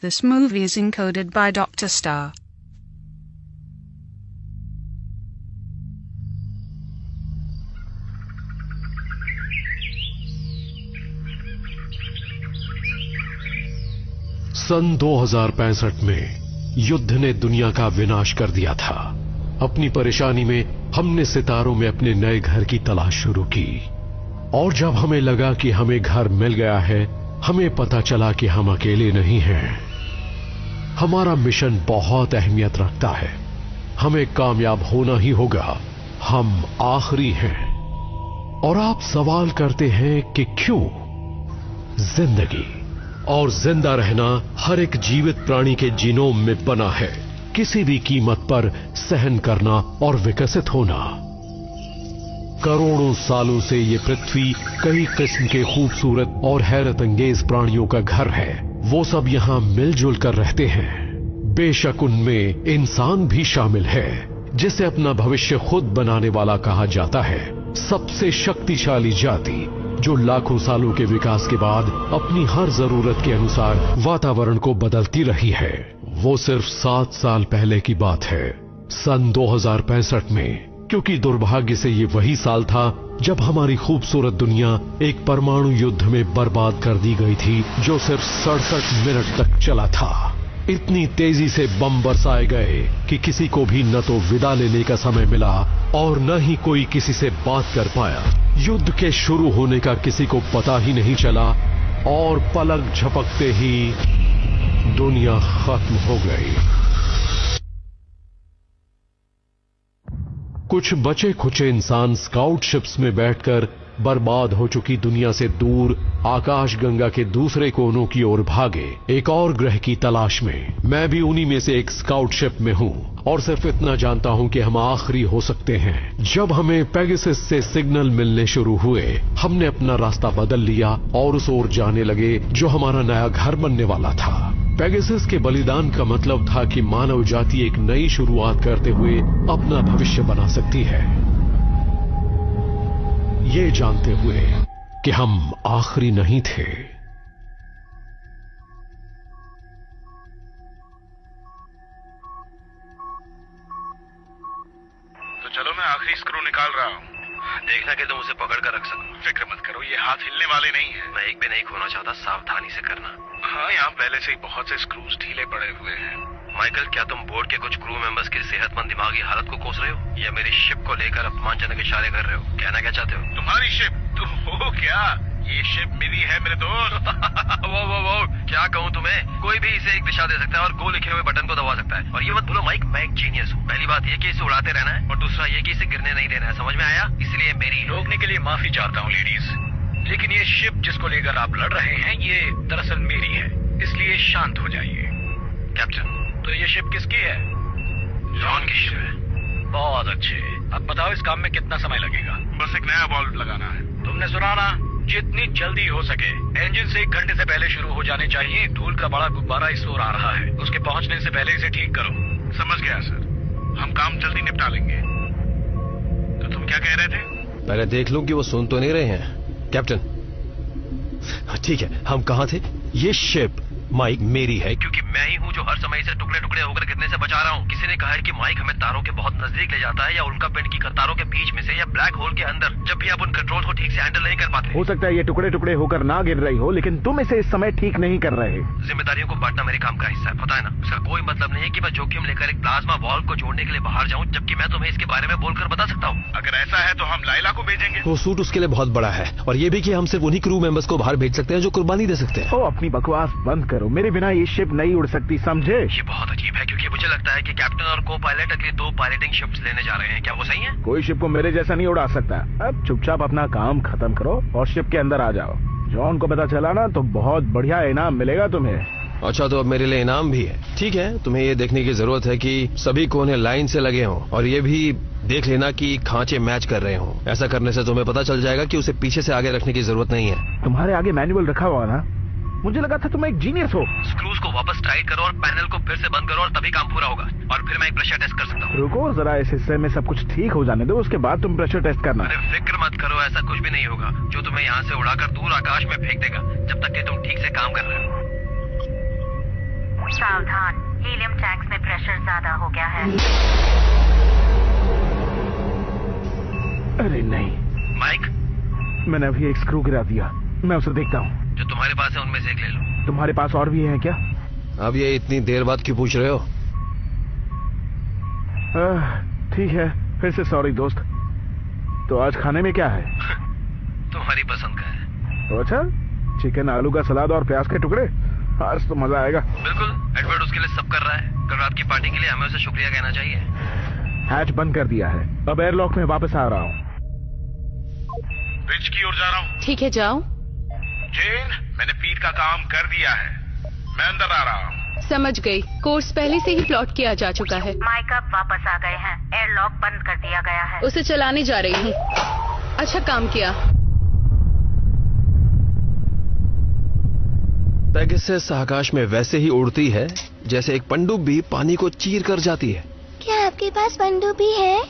This movie is encoded by Dr. Star. सन 2065 में युद्ध ने दुनिया का विनाश कर दिया था। अपनी परेशानी में हमने सितारों में अपने नए घर की तलाश शुरू की, और जब हमें लगा कि हमें घर मिल गया है, हमें पता चला कि हम अकेले नहीं हैं। हमारा मिशन बहुत अहमियत रखता है। हमें कामयाब होना ही होगा। हम आखिरी हैं। और आप सवाल करते हैं कि क्यों? जिंदगी और जिंदा रहना हर एक जीवित प्राणी के जीनोम में बना है। किसी भी कीमत पर सहन करना और विकसित होना। करोड़ों सालों से ये पृथ्वी कई किस्म के खूबसूरत और हैरत अंगेज प्राणियों का घर है। वो सब यहां मिलजुल कर रहते हैं। बेशक उनमें इंसान भी शामिल है, जिसे अपना भविष्य खुद बनाने वाला कहा जाता है। सबसे शक्तिशाली जाति जो लाखों सालों के विकास के बाद अपनी हर जरूरत के अनुसार वातावरण को बदलती रही है। वो सिर्फ 7 साल पहले की बात है, सन 2065 में, क्योंकि दुर्भाग्य से ये वही साल था जब हमारी खूबसूरत दुनिया एक परमाणु युद्ध में बर्बाद कर दी गई थी, जो सिर्फ 67 मिनट तक चला था। इतनी तेजी से बम बरसाए गए कि किसी को भी न तो विदा लेने का समय मिला और न ही कोई किसी से बात कर पाया। युद्ध के शुरू होने का किसी को पता ही नहीं चला और पलक झपकते ही दुनिया खत्म हो गई। कुछ बचे खुचे इंसान स्काउट शिप्स में बैठकर बर्बाद हो चुकी दुनिया से दूर आकाशगंगा के दूसरे कोनों की ओर भागे, एक और ग्रह की तलाश में। मैं भी उन्हीं में से एक स्काउट शिप में हूं और सिर्फ इतना जानता हूं कि हम आखिरी हो सकते हैं। जब हमें पेगासस से सिग्नल मिलने शुरू हुए, हमने अपना रास्ता बदल लिया और उस ओर जाने लगे जो हमारा नया घर बनने वाला था। पेगासस के बलिदान का मतलब था कि मानव जाति एक नई शुरुआत करते हुए अपना भविष्य बना सकती है, ये जानते हुए कि हम आखिरी नहीं थे। तो चलो, मैं आखिरी स्क्रू निकाल रहा हूँ। देखना कि तुम उसे पकड़ कर रख सको। फिक्र मत करो, ये हाथ हिलने वाले नहीं है। मैं एक भी नहीं खोना चाहता, सावधानी से करना। हाँ, यहाँ पहले से ही बहुत से स्क्रूज ढीले पड़े हुए हैं। माइकल, क्या तुम बोर्ड के कुछ क्रू मेंबर्स की सेहतमंद दिमागी हालत को कोस रहे हो, या मेरी शिप को लेकर अपमानजनक इशारे कर रहे हो? कहना क्या चाहते हो? तुम्हारी शिप? तुम हो क्या? ये शिप मेरी है मेरे दोस्त। वो क्या कहूँ तुम्हें? कोई भी इसे एक दिशा दे सकता है और गो लिखे हुए बटन को दबा सकता है। और ये मत भूलो माइक, मैं एक जीनियस हूँ। पहली बात ये कि इसे उड़ाते रहना है, और दूसरा ये कि इसे गिरने नहीं देना है। समझ में आया? इसलिए मेरी रोकने के लिए माफी चाहता हूँ लेडीज, लेकिन ये शिप जिसको लेकर आप लड़ रहे हैं, ये दरअसल मेरी है, इसलिए शांत हो जाइए। कैप्टन, तो ये शिप किसकी है? जॉन की शिप है। बहुत अच्छे। अब बताओ, इस काम में कितना समय लगेगा? बस एक नया बॉल्व लगाना है। तुमने सुना ना, जितनी जल्दी हो सके। इंजन से 1 घंटे से पहले शुरू हो जाने चाहिए। धूल का बड़ा गुब्बारा इस ओर आ रहा है, उसके पहुंचने से पहले इसे ठीक करो। समझ गया सर, हम काम जल्दी निपटा लेंगे। तो तुम क्या कह रहे थे? पहले देख लूं कि वो सुन तो नहीं रहे हैं। कैप्टन, ठीक है, हम कहाँ थे? ये शिप माइक मेरी है, क्योंकि मैं ही हूँ जो हर समय इसे टुकड़े टुकड़े होकर गिरने से बचा रहा हूँ। किसी ने कहा है कि माइक हमें तारों के बहुत नजदीक ले जाता है, या उल्का पिंड की कतारों के बीच में से, या ब्लैक होल के अंदर, जब भी आप उन कंट्रोल को ठीक से हैंडल नहीं कर पाते। हो सकता है ये टुकड़े टुकड़े होकर ना गिर रही हो, लेकिन तुम इसे इस समय ठीक नहीं कर रहे। जिम्मेदारियों को बांटना मेरे काम का हिस्सा है, पता है ना? इसका कोई मतलब नहीं है कि मैं जोखिम लेकर एक प्लाज्मा वॉल्व को जोड़ने के लिए बाहर जाऊँ, जबकि मैं तुम्हें इसके बारे में बोलकर बता सकता हूँ। अगर ऐसा है तो हम लाइला को भेजेंगे। वो सूट उसके लिए बहुत बड़ा है, और ये भी कि हम सिर्फ उन्हीं क्रू मेंबर्स को बाहर भेज सकते हैं जो कुर्बानी दे सकते हैं। ओ, अपनी बकवास बंद करो। मेरे बिना ये शिप नहीं उड़ सकती, समझे? ये बहुत अजीब है, क्योंकि मुझे लगता है कि कैप्टन और को पायलट अगली 2 पायलटिंग शिप्स लेने जा रहे हैं। क्या वो सही है? कोई शिप को मेरे जैसा नहीं उड़ा सकता। अब चुपचाप अपना काम खत्म करो और शिप के अंदर आ जाओ। जॉन को पता चला ना तो बहुत बढ़िया इनाम मिलेगा तुम्हें। अच्छा, तो अब मेरे लिए इनाम भी है। ठीक है, तुम्हें ये देखने की जरूरत है कि सभी कोने लाइन से लगे हों, और ये भी देख लेना कि खांचे मैच कर रहे हों। ऐसा करने से तुम्हें पता चल जाएगा कि उसे पीछे से आगे रखने की जरूरत नहीं है। तुम्हारे आगे मैनुअल रखा हुआ ना? मुझे लगा था तुम एक जीनियस हो। स्क्रूज को वापस टाइट करो और पैनल को फिर से बंद करो, और तभी काम पूरा होगा। और फिर मैं एक प्रेशर टेस्ट कर सकता हूँ। रुको जरा, इस हिस्से में सब कुछ ठीक हो जाने दो, उसके बाद तुम प्रेशर टेस्ट करना। अरे फिक्र मत करो, ऐसा कुछ भी नहीं होगा जो तुम्हें यहाँ से उड़ाकर दूर आकाश में फेंक देगा, जब तक कि तुम ठीक से काम कर रहे हो। सावधान, हीलियम टैंक्स में प्रेशर ज्यादा हो गया है। अरे नहीं माइक, मैंने अभी एक स्क्रू गिरा दिया, मैं उसे देखता हूँ। जो तुम्हारे पास है उनमें से एक ले लो। तुम्हारे पास और भी है क्या? अब ये इतनी देर बाद क्यों पूछ रहे हो? ठीक है, फिर से सॉरी दोस्त। तो आज खाने में क्या है? तुम्हारी पसंद का है। तो अच्छा, चिकन, आलू का सलाद और प्याज के टुकड़े। आज तो मजा आएगा। बिल्कुल, एडवर्ड उसके लिए सब कर रहा है। कल रात की पार्टी के लिए हमें उसे शुक्रिया कहना चाहिए। हैच बंद कर दिया है, अब एयरलॉक में वापस आ रहा हूँ। ब्रिज की ओर जा रहा हूँ। ठीक है, जाओ। जेन, मैंने फीड का काम कर दिया है, मैं अंदर आ रहा हूँ। समझ गई, कोर्स पहले से ही प्लॉट किया जा चुका है। माइक अब वापस आ गए हैं, एयरलॉक बंद कर दिया गया है। उसे चलाने जा रही हूँ। अच्छा काम किया। पेगासस आकाश में वैसे ही उड़ती है जैसे एक पनडुब्बी पानी को चीर कर जाती है। क्या आपके पास पनडुब्बी है?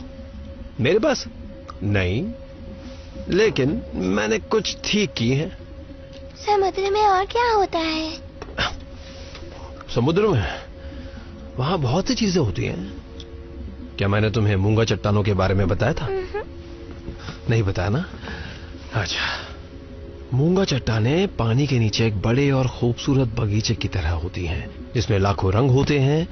मेरे पास नहीं, लेकिन मैंने कुछ ठीक की है। समुद्र में और क्या होता है? समुद्र में वहां बहुत सी चीजें होती हैं। क्या मैंने तुम्हें मूंगा चट्टानों के बारे में बताया था? नहीं बताया ना? अच्छा, मूंगा चट्टानें पानी के नीचे एक बड़े और खूबसूरत बगीचे की तरह होती हैं, जिसमें लाखों रंग होते हैं,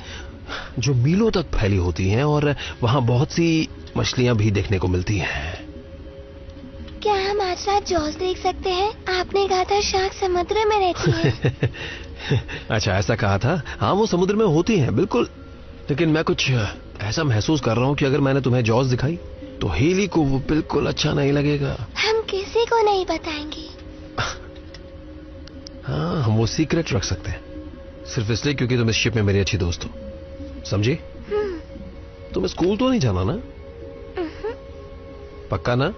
जो मीलों तक फैली होती हैं, और वहां बहुत सी मछलियां भी देखने को मिलती हैं। क्या हम आज रात जॉज देख सकते हैं? आपने कहा था शार्क समुद्र में रहती है। अच्छा, ऐसा कहा था? हाँ, वो समुद्र में होती हैं, बिल्कुल। लेकिन मैं कुछ ऐसा महसूस कर रहा हूँ कि अगर मैंने तुम्हें जॉज दिखाई तो हेली को वो बिल्कुल अच्छा नहीं लगेगा। हम किसी को नहीं बताएंगे। हाँ, हम वो सीक्रेट रख सकते हैं, सिर्फ इसलिए क्योंकि तुम इस शिप में मेरी अच्छी दोस्त हो, समझी? तुम्हें स्कूल तो नहीं जाना ना? पक्का ना?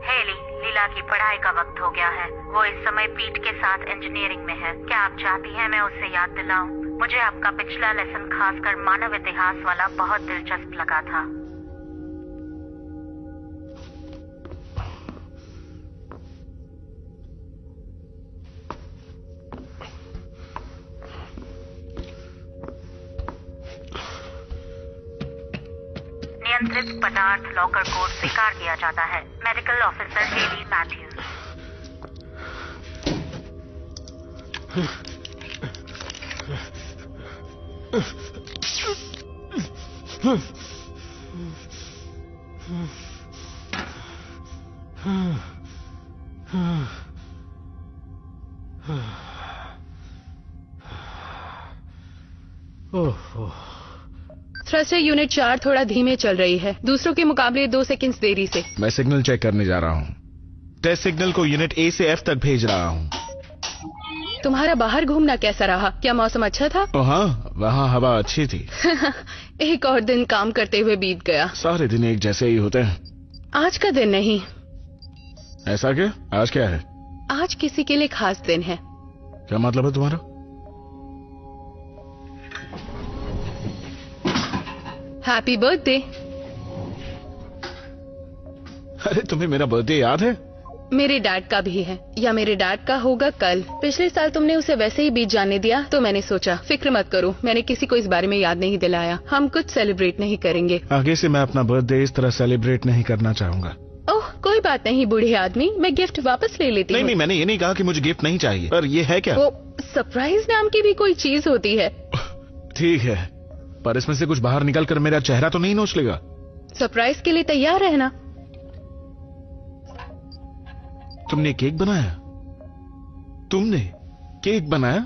हेली, लीला की पढ़ाई का वक्त हो गया है। वो इस समय पीट के साथ इंजीनियरिंग में है। क्या आप चाहती हैं मैं उससे याद दिलाऊं? मुझे आपका पिछला लेसन खासकर मानव इतिहास वाला बहुत दिलचस्प लगा था। नियंत्रित पदार्थ लॉकर कोड स्वीकार किया जाता है। Medical officer Haley Mathews. Thruster unit 4 थोड़ा धीमे चल रही है, दूसरों के मुकाबले 2 सेकंड्स देरी से। मैं सिग्नल चेक करने जा रहा हूँ। टेस्ट सिग्नल को यूनिट ए से एफ तक भेज रहा हूँ। तुम्हारा बाहर घूमना कैसा रहा? क्या मौसम अच्छा था? हाँ, वहाँ हवा अच्छी थी। एक और दिन काम करते हुए बीत गया। सारे दिन एक जैसे ही होते हैं। आज का दिन नहीं। ऐसा क्या? आज क्या है? आज किसी के लिए खास दिन है। क्या मतलब है तुम्हारा? Happy birthday. अरे, तुम्हें मेरा बर्थडे याद है? मेरे डैड का भी है, या मेरे डैड का होगा कल। पिछले साल तुमने उसे वैसे ही बीत जाने दिया, तो मैंने सोचा फिक्र मत करो, मैंने किसी को इस बारे में याद नहीं दिलाया। हम कुछ सेलिब्रेट नहीं करेंगे। आगे से मैं अपना बर्थडे इस तरह सेलिब्रेट नहीं करना चाहूंगा। ओह, कोई बात नहीं बूढ़े आदमी, मैं गिफ्ट वापस ले लेती हूँ। नहीं, मैंने ये नहीं कहा कि मुझे गिफ्ट नहीं चाहिए, पर ये है क्या? वो सरप्राइज नाम की भी कोई चीज होती है। ठीक है, पर इसमें से कुछ बाहर निकलकर मेरा चेहरा तो नहीं नोच लेगा? सरप्राइज के लिए तैयार रहना। तुमने केक बनाया? तुमने केक बनाया?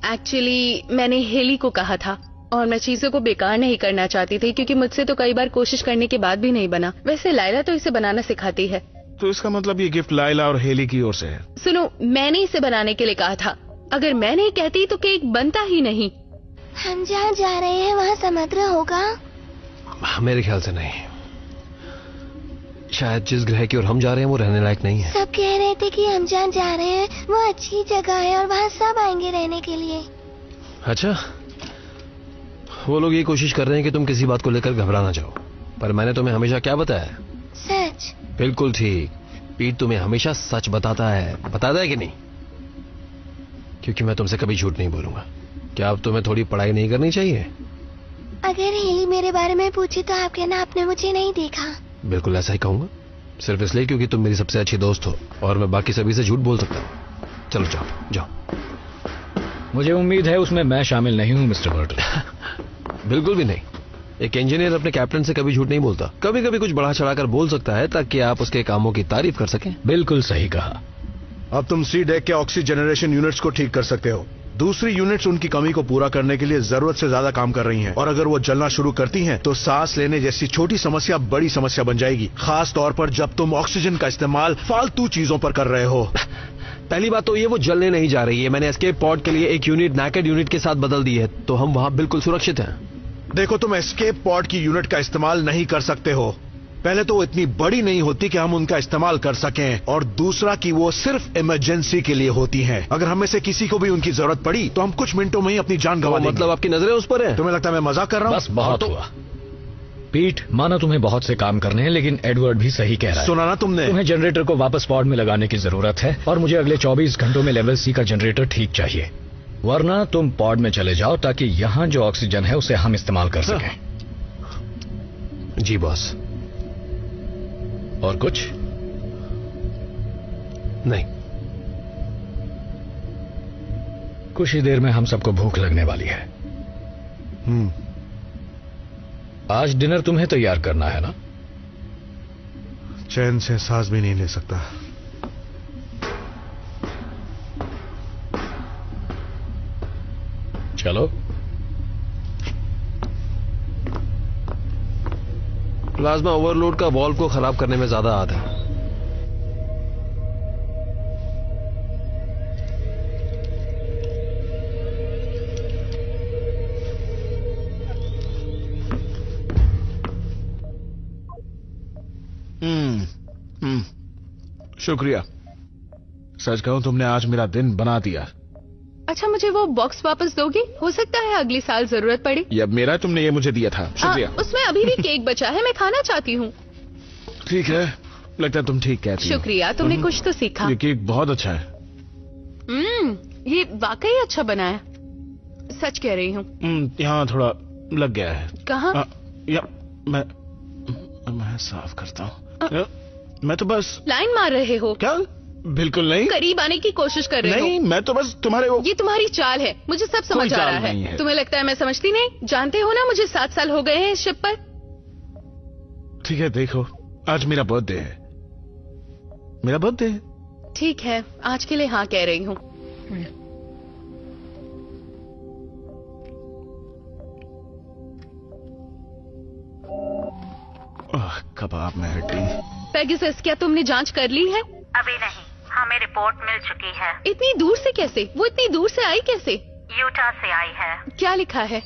एक्चुअली मैंने हेली को कहा था, और मैं चीजों को बेकार नहीं करना चाहती थी, क्योंकि मुझसे तो कई बार कोशिश करने के बाद भी नहीं बना। वैसे लाइला तो इसे बनाना सिखाती है। तो इसका मतलब ये गिफ्ट लाइला और हेली की ओर से है? सुनो, मैंने इसे बनाने के लिए कहा था। अगर मैं नहीं कहती तो केक बनता ही नहीं। हम जहाँ जा रहे हैं वहाँ समुद्र होगा? मेरे ख्याल से नहीं। शायद जिस ग्रह की ओर हम जा रहे हैं वो रहने लायक नहीं है। सब कह रहे थे कि हम जहाँ जा रहे हैं वो अच्छी जगह है और वहाँ सब आएंगे रहने के लिए। अच्छा, वो लोग ये कोशिश कर रहे हैं कि तुम किसी बात को लेकर घबरा ना जाओ, पर मैंने तुम्हें हमेशा क्या बताया? सच। बिल्कुल ठीक। पीट तुम्हें हमेशा सच बताता है कि नहीं? क्योंकि मैं तुमसे कभी झूठ नहीं बोलूंगा। क्या अब तुम्हें थोड़ी पढ़ाई नहीं करनी चाहिए? अगर हेली मेरे बारे में पूछे तो आप कहना आपने मुझे नहीं देखा। बिल्कुल ऐसा ही कहूंगा, सिर्फ इसलिए क्योंकि तुम मेरी सबसे अच्छी दोस्त हो और मैं बाकी सभी से झूठ बोल सकता हूँ। चलो जाओ जाओ। मुझे उम्मीद है उसमें मैं शामिल नहीं हूँ मिस्टर बर्टन। बिल्कुल भी नहीं। एक इंजीनियर अपने कैप्टन से कभी झूठ नहीं बोलता। कभी कभी कुछ बढ़ा चढ़ाकर बोल सकता है ताकि आप उसके कामों की तारीफ कर सकें। बिल्कुल सही कहा। अब तुम सी डेक के ऑक्सीजनरेशन यूनिट्स को ठीक कर सकते हो। दूसरी यूनिट्स उनकी कमी को पूरा करने के लिए जरूरत से ज्यादा काम कर रही हैं और अगर वो जलना शुरू करती हैं तो सांस लेने जैसी छोटी समस्या बड़ी समस्या बन जाएगी, खास तौर पर जब तुम ऑक्सीजन का इस्तेमाल फालतू चीजों पर कर रहे हो। पहली बात तो ये वो जलने नहीं जा रही है। मैंने एस्केप पॉड के लिए एक यूनिट नैकेड यूनिट के साथ बदल दी है, तो हम वहां बिल्कुल सुरक्षित हैं। देखो, तुम एस्केप पॉड की यूनिट का इस्तेमाल नहीं कर सकते हो। पहले तो वो इतनी बड़ी नहीं होती कि हम उनका इस्तेमाल कर सकें, और दूसरा कि वो सिर्फ इमरजेंसी के लिए होती हैं। अगर हम में से किसी को भी उनकी जरूरत पड़ी तो हम कुछ मिनटों में ही अपनी जान गंवा देंगे। मतलब आपकी नजरें उस पर हैं? तुम्हें लगता है मैं मजाक कर रहा हूँ? बस बहुत हुआ। पीट, माना तुम्हें बहुत से काम करने हैं, लेकिन एडवर्ड भी सही कह रहा है। सुना ना तुमने? तुम्हें जनरेटर को वापस पॉड में लगाने की जरूरत है और मुझे अगले 24 घंटों में लेवल सी का जनरेटर ठीक चाहिए, वरना तुम पॉड में चले जाओ ताकि यहाँ जो ऑक्सीजन है उसे हम इस्तेमाल कर सकें। जी बॉस। और कुछ नहीं। कुछ ही देर में हम सबको भूख लगने वाली है। आज डिनर तुम्हें तैयार करना है ना? चैन से सांस भी नहीं ले सकता। चलो। प्लाज्मा ओवरलोड का वॉल्व को खराब करने में ज्यादा हाथ है। शुक्रिया। सच कहूं तुमने आज मेरा दिन बना दिया। अच्छा, मुझे वो बॉक्स वापस दोगी? हो सकता है अगली साल जरूरत पड़े। ये अब मेरा, तुमने ये मुझे दिया था। शुक्रिया। उसमें अभी भी केक बचा है, मैं खाना चाहती हूँ। ठीक है, लगता है तुम ठीक कहती हो। शुक्रिया, तुमने कुछ तो सीखा। ये केक बहुत अच्छा है। ये वाकई अच्छा बना है, सच कह रही हूँ। यहाँ थोड़ा लग गया है। कहाँ? मैं साफ करता हूँ। मैं तो बस लाइन मार रहे हो क्या? बिल्कुल नहीं। करीब आने की कोशिश कर रहे हो। नहीं, मैं तो बस तुम्हारे ये तुम्हारी चाल है, मुझे सब समझ आ रहा है। तुम्हें लगता है मैं समझती नहीं? जानते हो ना, मुझे 7 साल हो गए हैं इस शिप पर। ठीक है, देखो, आज मेरा बर्थडे है। मेरा बर्थडे है। ठीक है, आज के लिए हाँ कह रही हूँ। कबाब में हड्डी। पेगासस, क्या तुमने जांच कर ली है? अभी नहीं, हमें रिपोर्ट मिल चुकी है। इतनी दूर से कैसे? वो इतनी दूर से आई कैसे? यूटा से आई है। क्या लिखा है?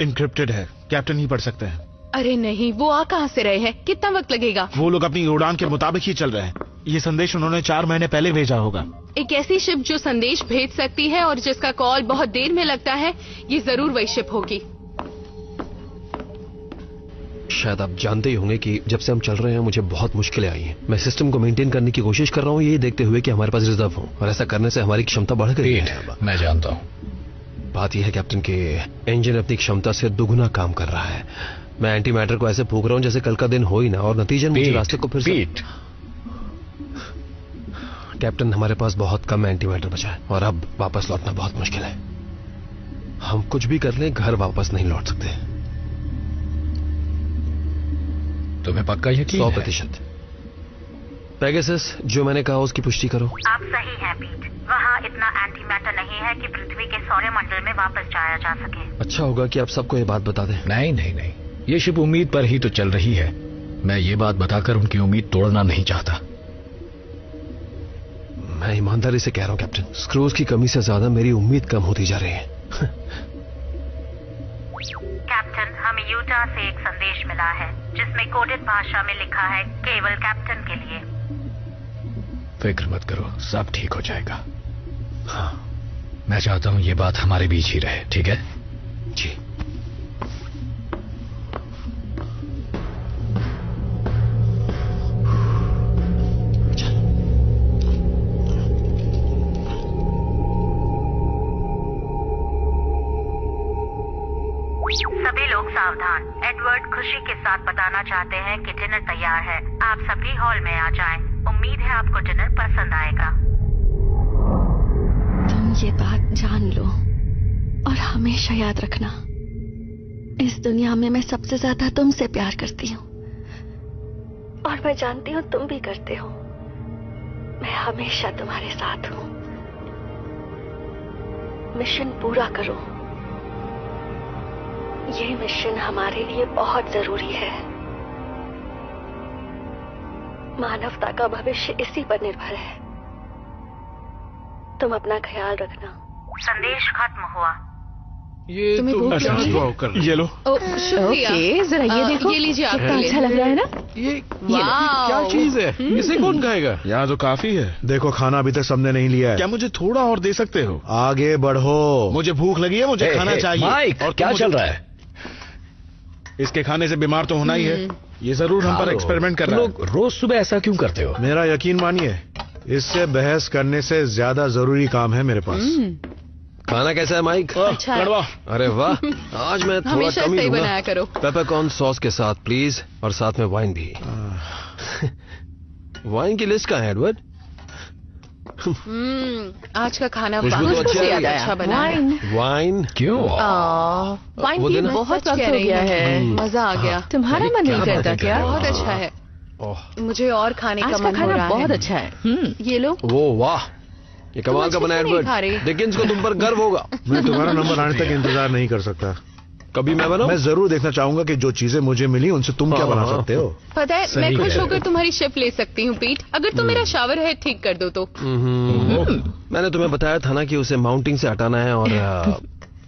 इनक्रिप्टेड है, कैप्टन ही पढ़ सकते हैं। अरे नहीं, वो आ कहाँ से रहे हैं? कितना वक्त लगेगा? वो लोग अपनी उड़ान के मुताबिक ही चल रहे हैं। ये संदेश उन्होंने 4 महीने पहले भेजा होगा। एक ऐसी शिप जो संदेश भेज सकती है और जिसका कॉल बहुत देर में लगता है, ये जरूर वही शिप होगी। शायद आप जानते ही होंगे कि जब से हम चल रहे हैं मुझे बहुत मुश्किलें आई हैं। मैं सिस्टम को मेंटेन करने की कोशिश कर रहा हूँ, ये देखते हुए कि हमारे पास रिजर्व हो, और ऐसा करने से हमारी क्षमता बढ़ गई है। मैं जानता हूँ। बात यह है कैप्टन कि इंजन अपनी क्षमता से दुगुना काम कर रहा है। मैं एंटी मैटर को ऐसे फूंक रहा हूँ जैसे कल का दिन हो ही ना, और नतीजन मुझे रास्ते को फिर से। कैप्टन, हमारे पास बहुत कम एंटी मैटर बचा है और अब वापस लौटना बहुत मुश्किल है। हम कुछ भी कर लें, घर वापस नहीं लौट सकते। तुम्हें पक्का यकीन? 100%। पेगासस, जो मैंने कहा उसकी पुष्टि करो। आप सही हैं पीट, वहाँ इतना एंटी मैटर नहीं है कि पृथ्वी के सौरमंडल में वापस जाया जा सके। अच्छा होगा कि आप सबको ये बात बता दें। नहीं नहीं नहीं, ये शिप उम्मीद पर ही तो चल रही है। मैं ये बात बताकर उनकी उम्मीद तोड़ना नहीं चाहता। मैं ईमानदारी से कह रहा हूं कैप्टन, स्क्रूज की कमी से ज्यादा मेरी उम्मीद कम होती जा रही है। कैप्टन, हमें यूटा से एक संदेश मिला है जिसमें कोडेड भाषा में लिखा है, केवल कैप्टन के लिए। फिक्र मत करो, सब ठीक हो जाएगा। हाँ, मैं चाहता हूं ये बात हमारे बीच ही रहे, ठीक है? जी। सावधान, एडवर्ड खुशी के साथ बताना चाहते हैं कि डिनर तैयार है। आप सभी हॉल में आ जाएं। उम्मीद है आपको डिनर पसंद आएगा। तुम ये बात जान लो और हमेशा याद रखना, इस दुनिया में मैं सबसे ज्यादा तुमसे प्यार करती हूँ और मैं जानती हूँ तुम भी करते हो। मैं हमेशा तुम्हारे साथ हूँ। मिशन पूरा करो, ये मिशन हमारे लिए बहुत जरूरी है। मानवता का भविष्य इसी पर निर्भर है। तुम अपना ख्याल रखना। संदेश खत्म हुआ। ये तुम्हें भूख अच्छा लगी? हुआ कर ये लो। शुक्रिया। ओके, जरा ये देखो, ये लीजिए आप कितना ले। अच्छा लग रहा है ना। ये क्या चीज है? इसे कौन खाएगा? यहाँ तो काफी है। देखो खाना अभी तक सबने नहीं लिया है। क्या मुझे थोड़ा और दे सकते हो? आगे बढ़ो। मुझे भूख लगी है, मुझे खाना चाहिए। माइक, और क्या चल रहा है? इसके खाने से बीमार तो होना ही है। ये जरूर हम पर एक्सपेरिमेंट कर रहा है। लोग रोज सुबह ऐसा क्यों करते हो? मेरा यकीन मानिए, इससे बहस करने से ज्यादा जरूरी काम है मेरे पास। खाना कैसा है माइक? अच्छा है। कड़वा। अरे वाह, आज मैं थोड़ा हमेशा कम ही सही दूंगा। बनाया करो। पेपरकॉर्न सॉस के साथ प्लीज, और साथ में वाइन भी। वाइन की लिस्ट कहाँ है एडवर्ड? आज का खाना खुशबू तो बहुत अच्छी आ ज्यादा रही है। अच्छा बना है। वाइन क्यों? वाइन वो पी देना। बहुत वक्त हो गया है। मजा आ गया। तुम्हारा मन नहीं करता क्या? बहुत अच्छा है। मुझे और खाने का आज का मन हो खाना रहा बहुत है। अच्छा है। ये लो। वो वाह, ये कमाल का अच्छे बना से नहीं खा रही। एडवर्ड। डिकिंस को तुम पर गर्व होगा। मैं तुम्हारा नंबर आने तक इंतजार नहीं कर सकता। कभी मैं बनाऊं? मैं जरूर देखना चाहूंगा कि जो चीजें मुझे मिली उनसे तुम क्या बना सकते हो। पता है, मैं सही खुश कह होकर तुम्हारी शिप ले सकती हूँ पीट, अगर तुम मेरा शावर हेड ठीक कर दो तो। मैंने तुम्हें बताया था ना कि उसे माउंटिंग से हटाना है और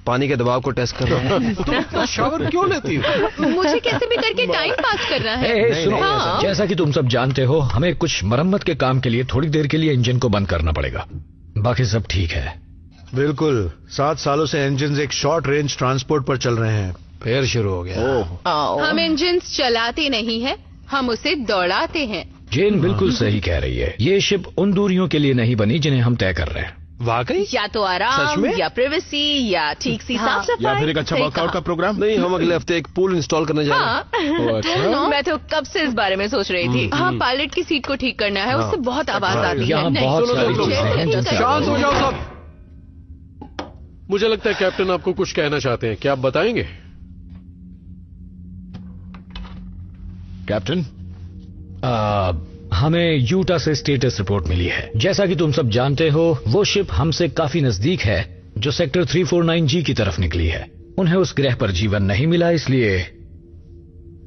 पानी के दबाव को टेस्ट करना है। तुम इतना शावर क्यों लेती हो? मुझे कैसे भी करके टाइम पास करना है। सुनो, हाँ। जैसा कि तुम सब जानते हो, हमें कुछ मरम्मत के काम के लिए थोड़ी देर के लिए इंजन को बंद करना पड़ेगा। बाकी सब ठीक है। बिल्कुल, 7 सालों से इंजन एक शॉर्ट रेंज ट्रांसपोर्ट पर चल रहे हैं। फिर शुरू हो गया। हम इंजन चलाते नहीं है, हम उसे दौड़ाते हैं। जेन बिल्कुल सही कह रही है। ये शिप उन दूरियों के लिए नहीं बनी जिन्हें हम तय कर रहे हैं। वाकई? या तो सच आराम में? या प्राइवेसी या ठीक सी साफ सफाई। या फिर एक अच्छा सही वर्कआउट का कहा। प्रोग्राम। नहीं, हम अगले हफ्ते एक पूल इंस्टॉल करने जा रहे हैं। हाँ। मैं तो कब से इस बारे में सोच रही थी। हाँ, पायलट की सीट को ठीक करना है, उससे बहुत आवाज आती है। यहाँ नहीं, बहुत सुनो, सारी सुनो, चीजें हैं सुनो, जिनसे शांत हो जाओ सब। मुझे लगता है कैप्टन आपको कुछ कहना चाहते हैं। क्या आप बताएंगे? कैप्टन, हमें यूटा से स्टेटस रिपोर्ट मिली है। जैसा कि तुम सब जानते हो, वो शिप हमसे काफी नजदीक है जो सेक्टर 349G की तरफ निकली है। उन्हें उस ग्रह पर जीवन नहीं मिला, इसलिए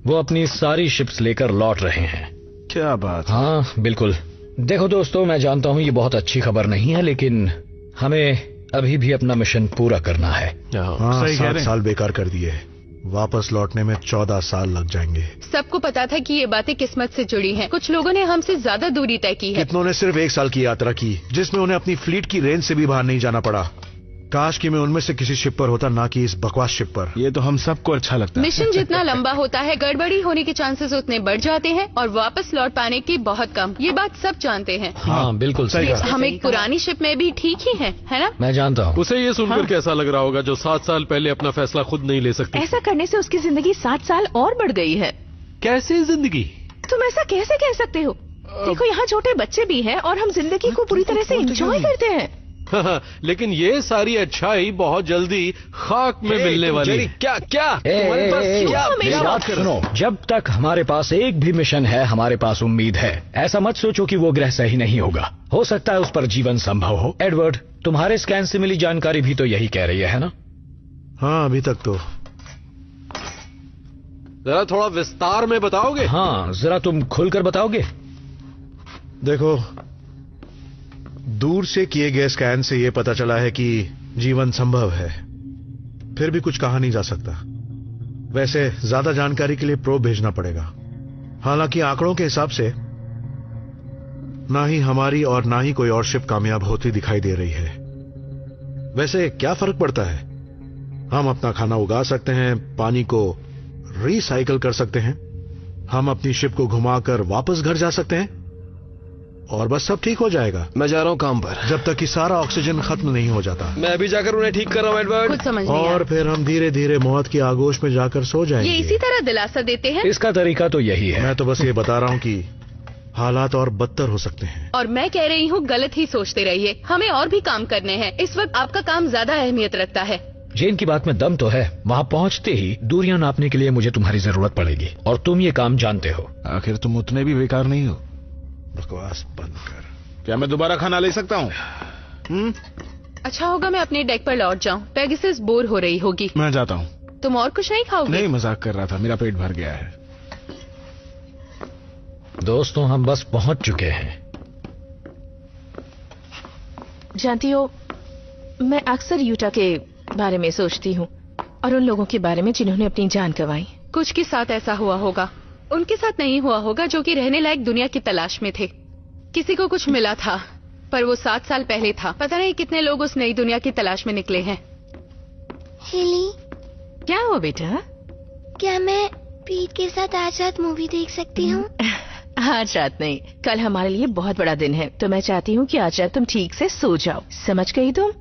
वो अपनी सारी शिप्स लेकर लौट रहे हैं। क्या बात? हाँ बिल्कुल। देखो दोस्तों, मैं जानता हूं ये बहुत अच्छी खबर नहीं है, लेकिन हमें अभी भी अपना मिशन पूरा करना है। हाँ, सही कह 7 रहे हैं। साल बेकार कर दिए। वापस लौटने में 14 साल लग जाएंगे। सबको पता था कि ये बातें किस्मत से जुड़ी हैं। कुछ लोगों ने हमसे ज्यादा दूरी तय की है। कितनों ने सिर्फ 1 साल की यात्रा की, जिसमें उन्हें अपनी फ्लीट की रेंज से भी बाहर नहीं जाना पड़ा। काश कि मैं उनमें से किसी शिप पर होता, ना कि इस बकवास शिप पर। ये तो हम सबको अच्छा लगता है। मिशन जितना लंबा होता है, गड़बड़ी होने के चांसेस उतने बढ़ जाते हैं और वापस लौट पाने की बहुत कम। ये बात सब जानते हैं। हाँ बिल्कुल सही। हम एक पुरानी शिप में भी ठीक ही हैं, है ना? मैं जानता हूँ। उसे ये सुनकर कैसा लग रहा होगा जो 7 साल पहले अपना फैसला खुद नहीं ले सकती? ऐसा करने से उसकी जिंदगी 7 साल और बढ़ गई है। कैसे जिंदगी? तुम ऐसा कैसे कह सकते हो? देखो, यहाँ छोटे बच्चे भी हैं और हम जिंदगी को पूरी तरह से एंजॉय करते हैं। लेकिन ये सारी अच्छाई बहुत जल्दी खाक में मिलने वाली है। क्या क्या तुम्हारे पास क्या मेरी बात सुनो, जब तक हमारे पास एक भी मिशन है, हमारे पास उम्मीद है। ऐसा मत सोचो कि वो ग्रह सही नहीं होगा। हो सकता है उस पर जीवन संभव हो। एडवर्ड, तुम्हारे स्कैन से मिली जानकारी भी तो यही कह रही है ना? हाँ, अभी तक तो। जरा थोड़ा विस्तार में बताओगे? हाँ, जरा तुम खुलकर बताओगे। देखो, दूर से किए गए स्कैन से यह पता चला है कि जीवन संभव है, फिर भी कुछ कहा नहीं जा सकता। वैसे ज्यादा जानकारी के लिए प्रोब भेजना पड़ेगा। हालांकि आंकड़ों के हिसाब से ना ही हमारी और ना ही कोई और शिप कामयाब होती दिखाई दे रही है। वैसे क्या फर्क पड़ता है? हम अपना खाना उगा सकते हैं, पानी को रिसाइकल कर सकते हैं, हम अपनी शिप को घुमाकर वापस घर जा सकते हैं, और बस सब ठीक हो जाएगा। मैं जा रहा हूँ काम पर, जब तक कि सारा ऑक्सीजन खत्म नहीं हो जाता। मैं अभी जाकर उन्हें ठीक कर रहा हूँ एडवर्ड। कुछ समझ नहीं और फिर हम धीरे धीरे मौत की आगोश में जाकर सो जाएंगे। ये इसी तरह दिलासा देते हैं। इसका तरीका तो यही है। मैं तो बस ये बता रहा हूँ कि हालात और बदतर हो सकते हैं। और मैं कह रही हूँ गलत ही सोचते रहिए, हमें और भी काम करने हैं। इस वक्त आपका काम ज्यादा अहमियत रखता है। जेन की बात में दम तो है। वहाँ पहुँचते ही दूरियां नापने के लिए मुझे तुम्हारी जरूरत पड़ेगी और तुम ये काम जानते हो। आखिर तुम उतने भी बेकार नहीं हो। बकवास बंद कर। क्या मैं दोबारा खाना ले सकता हूँ? अच्छा होगा मैं अपने डेक पर लौट जाऊँ। पेगासस बोर हो रही होगी। मैं जाता हूँ। तुम और कुछ नहीं खाओगे? नहीं, मजाक कर रहा था, मेरा पेट भर गया है। दोस्तों, हम बस पहुँच चुके हैं। जानती हो, मैं अक्सर यूटा के बारे में सोचती हूँ और उन लोगों के बारे में जिन्होंने अपनी जान गंवाई। कुछ के साथ ऐसा हुआ होगा, उनके साथ नहीं हुआ होगा जो कि रहने लायक दुनिया की तलाश में थे। किसी को कुछ मिला था, पर वो 7 साल पहले था। पता नहीं कितने लोग उस नई दुनिया की तलाश में निकले हैं। हेली, क्या हुआ बेटा? क्या मैं पीट के साथ आज रात मूवी देख सकती हूँ? आज रात नहीं, कल हमारे लिए बहुत बड़ा दिन है, तो मैं चाहती हूँ कि आज रात तुम ठीक से सो जाओ। समझ गई तुम?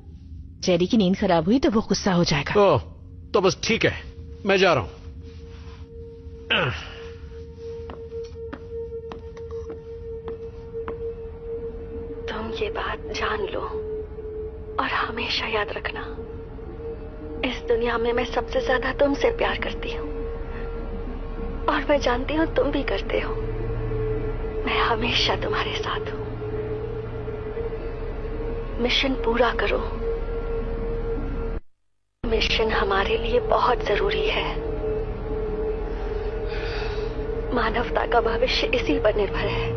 जेरी की नींद खराब हुई तो वो गुस्सा हो जाएगा। ओह, तो बस ठीक है, मैं जा रहा हूँ। तुम ये बात जान लो और हमेशा याद रखना, इस दुनिया में मैं सबसे ज्यादा तुमसे प्यार करती हूँ और मैं जानती हूँ तुम भी करते हो। मैं हमेशा तुम्हारे साथ हूँ। मिशन पूरा करो। मिशन हमारे लिए बहुत जरूरी है। मानवता का भविष्य इसी पर निर्भर है।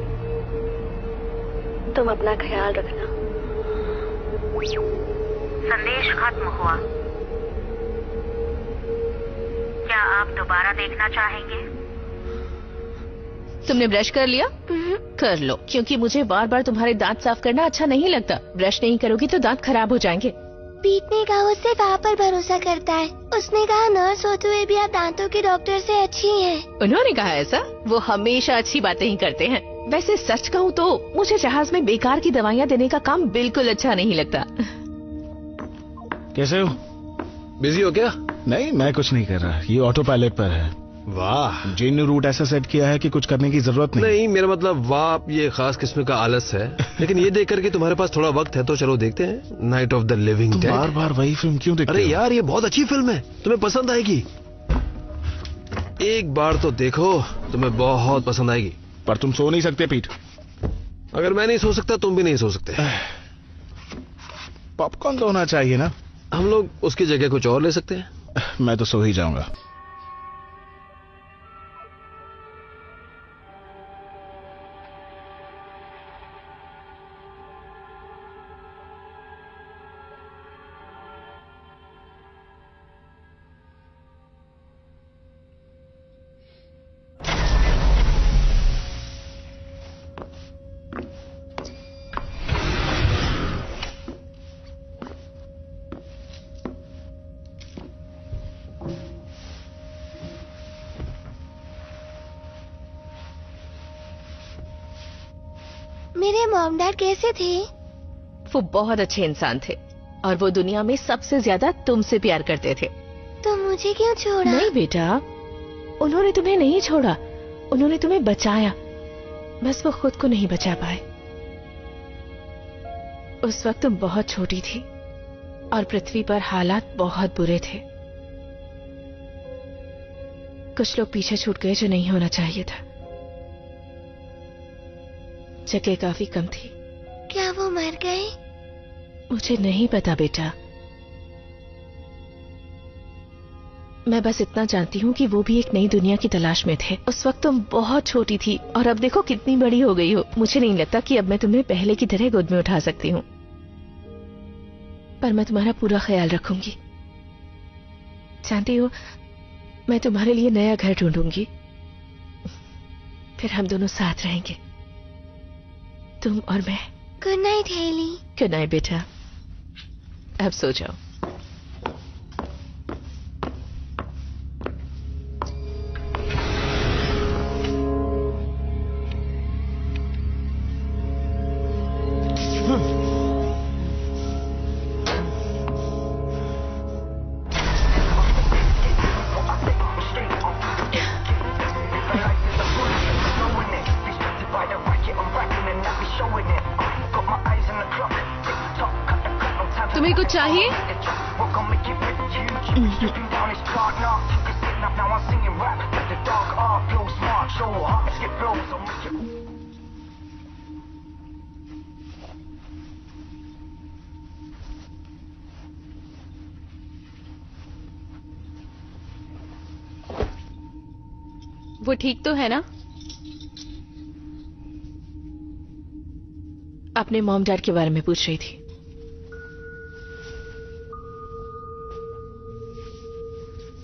तुम अपना ख्याल रखना। संदेश खत्म हुआ। क्या आप दोबारा देखना चाहेंगे? तुमने ब्रश कर लिया? कर लो, क्योंकि मुझे बार बार तुम्हारे दांत साफ करना अच्छा नहीं लगता। ब्रश नहीं करोगी तो दांत खराब हो जाएंगे। पीट ने कहा उससे वहाँ पर भरोसा करता है। उसने कहा नर्स होते हुए भी आप दांतों के डॉक्टर से अच्छी हैं। उन्होंने कहा ऐसा? वो हमेशा अच्छी बातें ही करते हैं। वैसे सच कहूँ तो मुझे जहाज में बेकार की दवाइयाँ देने का काम बिल्कुल अच्छा नहीं लगता। कैसे हो? बिजी हो क्या? नहीं, मैं कुछ नहीं कर रहा, ये ऑटो पायलट पर है। वाह, जेन ने रूट ऐसा सेट किया है कि कुछ करने की जरूरत नहीं। नहीं, मेरा मतलब वाह, ये खास किस्म का आलस है। लेकिन ये देख करके तुम्हारे पास थोड़ा वक्त है तो चलो देखते हैं night of the living dead. बार बार वही फिल्म क्यों देखते हो? अरे यार, ये बहुत अच्छी फिल्म है, तुम्हें पसंद आएगी। एक बार तो देखो, तुम्हें बहुत पसंद आएगी। पर तुम सो नहीं सकते पीट। अगर मैं नहीं सो सकता तुम भी नहीं सो सकते। पॉपकॉर्न तो होना चाहिए ना। हम लोग उसकी जगह कुछ और ले सकते हैं। मैं तो सो ही जाऊंगा। मेरे मॉम डैड कैसे थे? वो बहुत अच्छे इंसान थे और वो दुनिया में सबसे ज्यादा तुमसे प्यार करते थे। तो मुझे क्यों छोड़ा? नहीं बेटा, उन्होंने तुम्हें नहीं छोड़ा, उन्होंने तुम्हें बचाया। बस वो खुद को नहीं बचा पाए। उस वक्त तुम बहुत छोटी थी और पृथ्वी पर हालात बहुत बुरे थे। कुछ लोग पीछे छूट गए जो नहीं होना चाहिए था। जगह काफी कम थी। क्या वो मर गए? मुझे नहीं पता बेटा। मैं बस इतना जानती हूँ कि वो भी एक नई दुनिया की तलाश में थे। उस वक्त तुम बहुत छोटी थी और अब देखो कितनी बड़ी हो गई हो। मुझे नहीं लगता कि अब मैं तुम्हें पहले की तरह गोद में उठा सकती हूँ, पर मैं तुम्हारा पूरा ख्याल रखूंगी। जानती हो, मैं तुम्हारे लिए नया घर ढूंढूंगी, फिर हम दोनों साथ रहेंगे, तुम और मैं। Good night Haley. Good night बेटा, अब सो जाओ। तुम्हें कुछ चाहिए? वो ठीक तो है ना? अपने मॉम डैड के बारे में पूछ रही थी।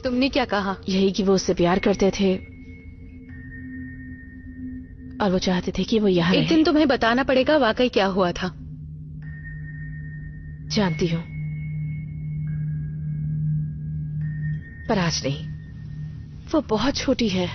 तुमने क्या कहा? यही कि वो उससे प्यार करते थे और वो चाहते थे कि वो यहाँ एक दिन तुम्हें बताना पड़ेगा वाकई क्या हुआ था। जानती हूँ, पर आज नहीं। वो बहुत छोटी है।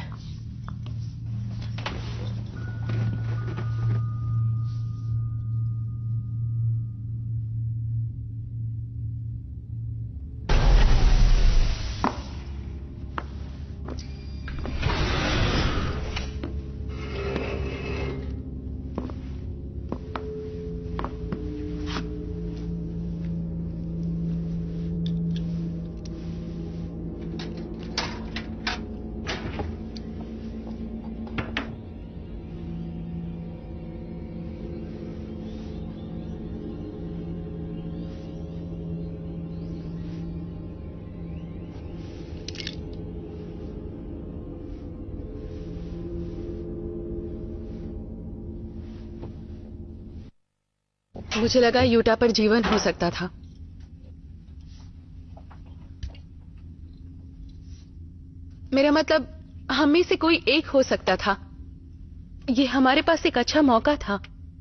मुझे लगा यूटा पर जीवन हो सकता था। मेरा मतलब हम में से कोई एक हो सकता था। ये हमारे पास एक अच्छा मौका था।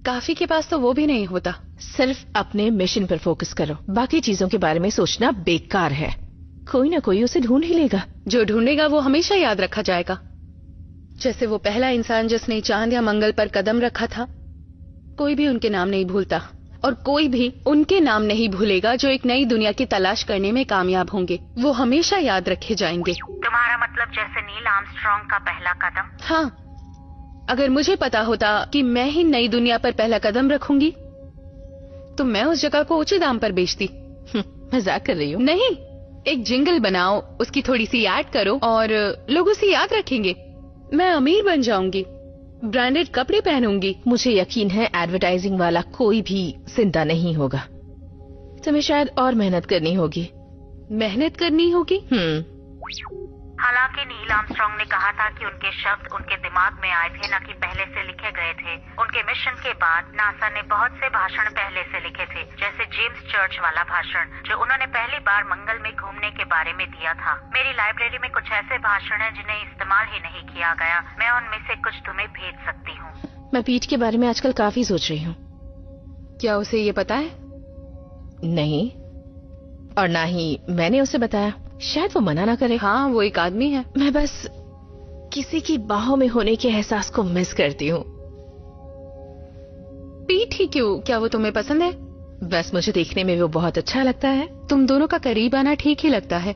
काफी के पास तो वो भी नहीं होता। सिर्फ अपने मिशन पर फोकस करो, बाकी चीजों के बारे में सोचना बेकार है। कोई ना कोई उसे ढूंढ ही लेगा। जो ढूंढेगा वो हमेशा याद रखा जाएगा। जैसे वो पहला इंसान जिसने चांद या मंगल पर कदम रखा था। कोई भी उनके नाम नहीं भूलता और कोई भी उनके नाम नहीं भूलेगा जो एक नई दुनिया की तलाश करने में कामयाब होंगे। वो हमेशा याद रखे जाएंगे। तुम्हारा मतलब जैसे नील आर्मस्ट्रांग का पहला कदम? हाँ, अगर मुझे पता होता कि मैं ही नई दुनिया पर पहला कदम रखूंगी तो मैं उस जगह को ऊंचे दाम पर बेचती। मजाक कर रही हूँ? नहीं, एक जिंगल बनाओ, उसकी थोड़ी सी ऐड करो और लोग उसे याद रखेंगे। मैं अमीर बन जाऊंगी, ब्रांडेड कपड़े पहनूंगी। मुझे यकीन है एडवर्टाइजिंग वाला कोई भी जिंदा नहीं होगा। तुम्हें शायद और मेहनत करनी होगी। मेहनत करनी होगी? हालांकि नील आर्मस्ट्रांग ने कहा था कि उनके शब्द उनके दिमाग में आए थे, न कि पहले से लिखे गए थे। उनके मिशन के बाद नासा ने बहुत से भाषण पहले से लिखे थे, जैसे जेम्स चर्च वाला भाषण जो उन्होंने पहली बार मंगल में घूमने के बारे में दिया था। मेरी लाइब्रेरी में कुछ ऐसे भाषण हैं जिन्हें इस्तेमाल ही नहीं किया गया। मैं उनमें से कुछ तुम्हें भेज सकती हूँ। मैं पीट के बारे में आजकल काफी सोच रही हूँ। क्या उसे ये पता है? नहीं, और ना ही मैंने उसे बताया। शायद वो मना ना करे। हाँ, वो एक आदमी है। मैं बस किसी की बाहों में होने के एहसास को मिस करती हूँ। पीट ही क्यों? क्या वो तुम्हें पसंद है? बस मुझे देखने में वो बहुत अच्छा लगता है। तुम दोनों का करीब आना ठीक ही लगता है।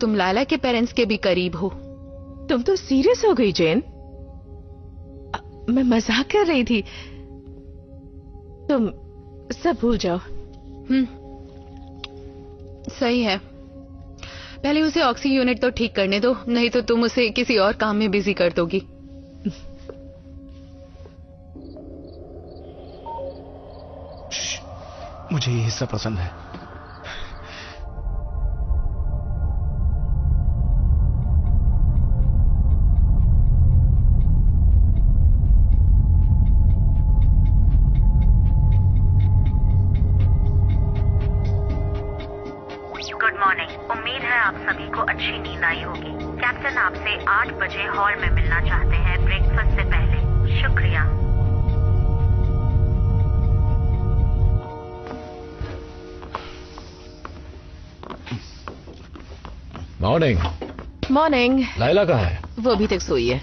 तुम लायला के पेरेंट्स के भी करीब हो। तुम तो सीरियस हो गई जेन। मैं मजाक कर रही थी। तुम सब भूल जाओ। सही है। पहले उसे ऑक्सी यूनिट तो ठीक करने दो, नहीं तो तुम उसे किसी और काम में बिजी कर दोगी। मुझे ये हिस्सा पसंद है। Good morning. उम्मीद है आप सभी को अच्छी नींद आई होगी। कैप्टन आपसे 8 बजे हॉल में मिलना चाहते हैं ब्रेकफास्ट से पहले। शुक्रिया। मॉर्निंग। मॉर्निंग। लायला कहाँ है? वो अभी तक सोई है।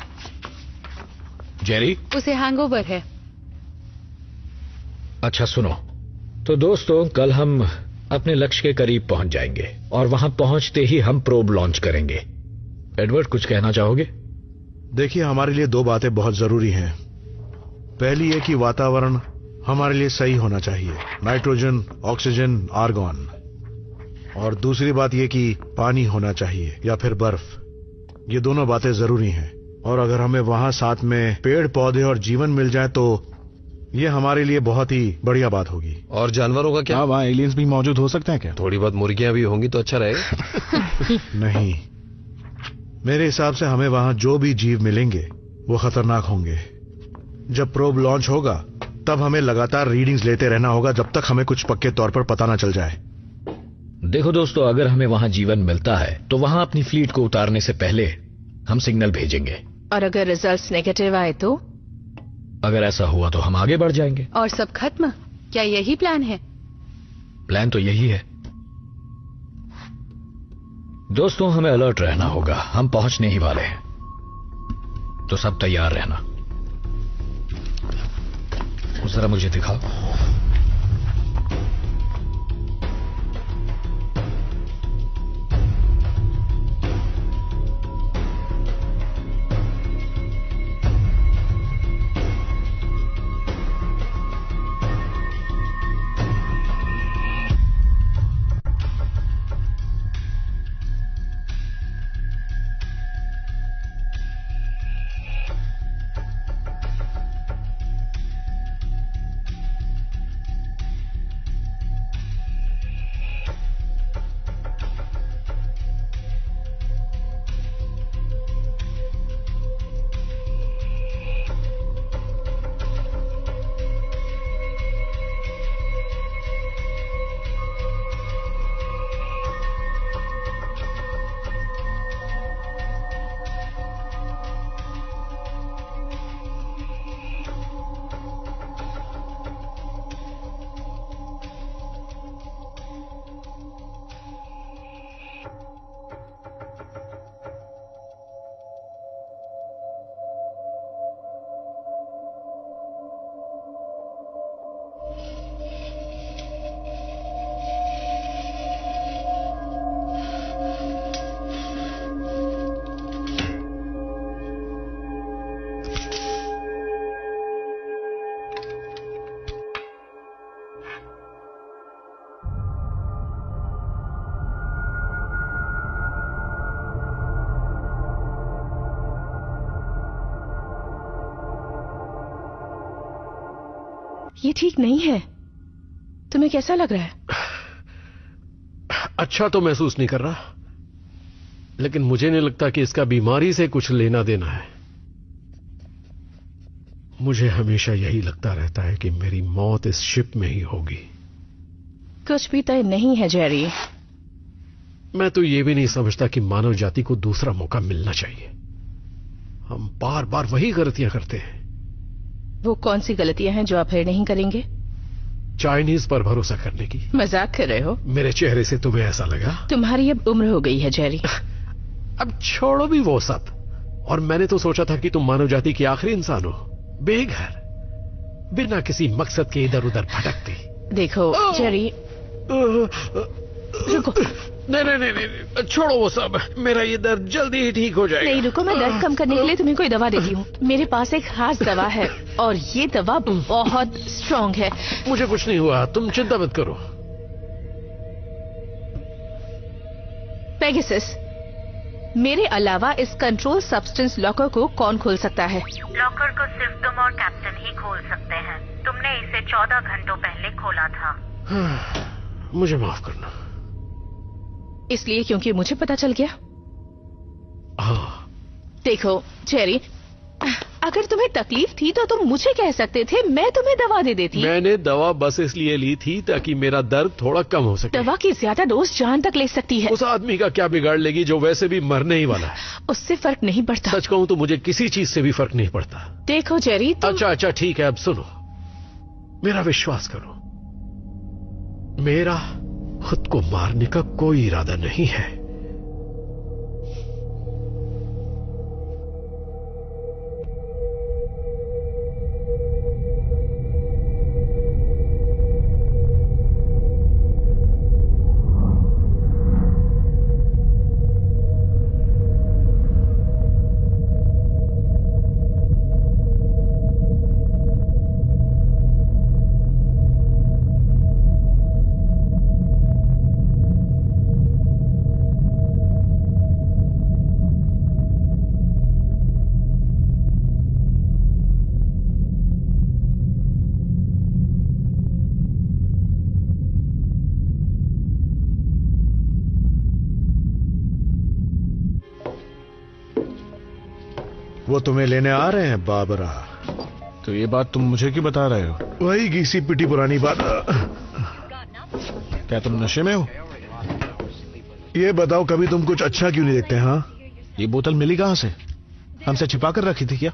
जेरी? उसे हैंगओवर है। अच्छा सुनो, तो दोस्तों कल हम अपने लक्ष्य के करीब पहुंच जाएंगे और वहां पहुंचते ही हम प्रोब लॉन्च करेंगे। एडवर्ड, कुछ कहना चाहोगे? देखिए, हमारे लिए 2 बातें बहुत जरूरी हैं। पहली ये कि वातावरण हमारे लिए सही होना चाहिए। Nitrogen, oxygen, argon. और दूसरी बात ये कि पानी होना चाहिए या फिर बर्फ। ये दोनों बातें जरूरी हैं। और अगर हमें वहां साथ में पेड़ पौधे और जीवन मिल जाए तो ये हमारे लिए बहुत ही बढ़िया बात होगी। और जानवरों का क्या? हाँ, वहाँ एलियंस भी मौजूद हो सकते हैं क्या? थोड़ी बहुत मुर्गियां भी होंगी तो अच्छा रहेगा। नहीं, मेरे हिसाब से हमें वहां जो भी जीव मिलेंगे वो खतरनाक होंगे। जब प्रोब लॉन्च होगा तब हमें लगातार रीडिंग्स लेते रहना होगा जब तक हमें कुछ पक्के तौर पर पता ना चल जाए। देखो दोस्तों, अगर हमें वहां जीवन मिलता है तो वहां अपनी फ्लीट को उतारने से पहले हम सिग्नल भेजेंगे। और अगर रिजल्ट्स नेगेटिव आए तो? अगर ऐसा हुआ तो हम आगे बढ़ जाएंगे। और सब खत्म? क्या यही प्लान है? प्लान तो यही है दोस्तों, हमें अलर्ट रहना होगा। हम पहुंचने ही वाले हैं, तो सब तैयार रहना। जरा मुझे दिखाओ। ये ठीक नहीं है। तुम्हें कैसा लग रहा है? अच्छा तो महसूस नहीं कर रहा, लेकिन मुझे नहीं लगता कि इसका बीमारी से कुछ लेना देना है। मुझे हमेशा यही लगता रहता है कि मेरी मौत इस शिप में ही होगी। कुछ भी तय नहीं है जेरी। मैं तो ये भी नहीं समझता कि मानव जाति को दूसरा मौका मिलना चाहिए। हम बार बार वही गलतियां करते हैं। वो कौन सी गलतियां हैं जो आप फिर नहीं करेंगे? चाइनीज पर भरोसा करने की। मजाक कर रहे हो? मेरे चेहरे से तुम्हें ऐसा लगा? तुम्हारी अब उम्र हो गई है जेरी। अब छोड़ो भी वो सब। और मैंने तो सोचा था कि तुम मानव जाति की आखिरी इंसान हो, बेघर, बिना किसी मकसद के इधर उधर भटकती। देखो जेरी, रुको। नहीं, छोड़ो वो सब। मेरा ये दर्द जल्दी ही ठीक हो जाएगा। नहीं रुको, मैं दर्द कम करने के लिए तुम्हें कोई दवा देती हूँ। मेरे पास एक खास दवा है और ये दवा बहुत स्ट्रांग है। मुझे कुछ नहीं हुआ, तुम चिंता मत करो। पेगासस, मेरे अलावा इस कंट्रोल सब्सटेंस लॉकर को कौन खोल सकता है? लॉकर को सिर्फ तुम और कैप्टन ही खोल सकते हैं। तुमने इसे 14 घंटों पहले खोला था। मुझे माफ करना। इसलिए क्योंकि मुझे पता चल गया। हाँ। देखो जेरी, अगर तुम्हें तकलीफ थी तो तुम मुझे कह सकते थे, मैं तुम्हें दवा दे देती। मैंने दवा बस इसलिए ली थी ताकि मेरा दर्द थोड़ा कम हो सके। दवा की ज्यादा डोज जान तक ले सकती है। उस आदमी का क्या बिगाड़ लेगी जो वैसे भी मरने ही वाला है? उससे फर्क नहीं पड़ता। सच कहूं तो मुझे किसी चीज से भी फर्क नहीं पड़ता। देखो जेरी, अच्छा ठीक है, अब सुनो, मेरा विश्वास करो, मेरा खुद को मारने का कोई इरादा नहीं है। वो तुम्हें लेने आ रहे हैं बाबरा। तो ये बात तुम मुझे क्यों बता रहे हो? वही घिसी पिटी पुरानी बात। क्या तुम नशे में हो? ये बताओ कभी तुम कुछ अच्छा क्यों नहीं देखते? हाँ, ये बोतल मिली कहां से? हमसे छिपा कर रखी थी क्या?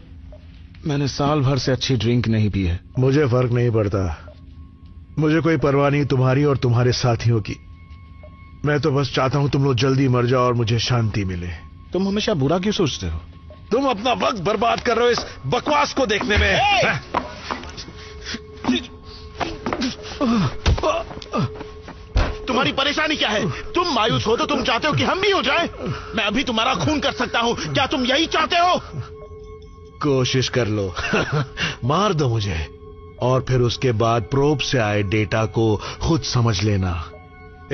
मैंने साल भर से अच्छी ड्रिंक नहीं पी है। मुझे फर्क नहीं पड़ता, मुझे कोई परवाह नहीं तुम्हारी और तुम्हारे साथियों की। मैं तो बस चाहता हूं तुम लोग जल्दी मर जाओ और मुझे शांति मिले। तुम हमेशा बुरा क्यों सोचते हो? तुम अपना वक्त बर्बाद कर रहे हो इस बकवास को देखने में। तुम्हारी परेशानी क्या है? तुम मायूस हो तो तुम चाहते हो कि हम भी हो जाएं? मैं अभी तुम्हारा खून कर सकता हूं, क्या तुम यही चाहते हो? कोशिश कर लो। मार दो मुझे और फिर उसके बाद प्रोब से आए डेटा को खुद समझ लेना।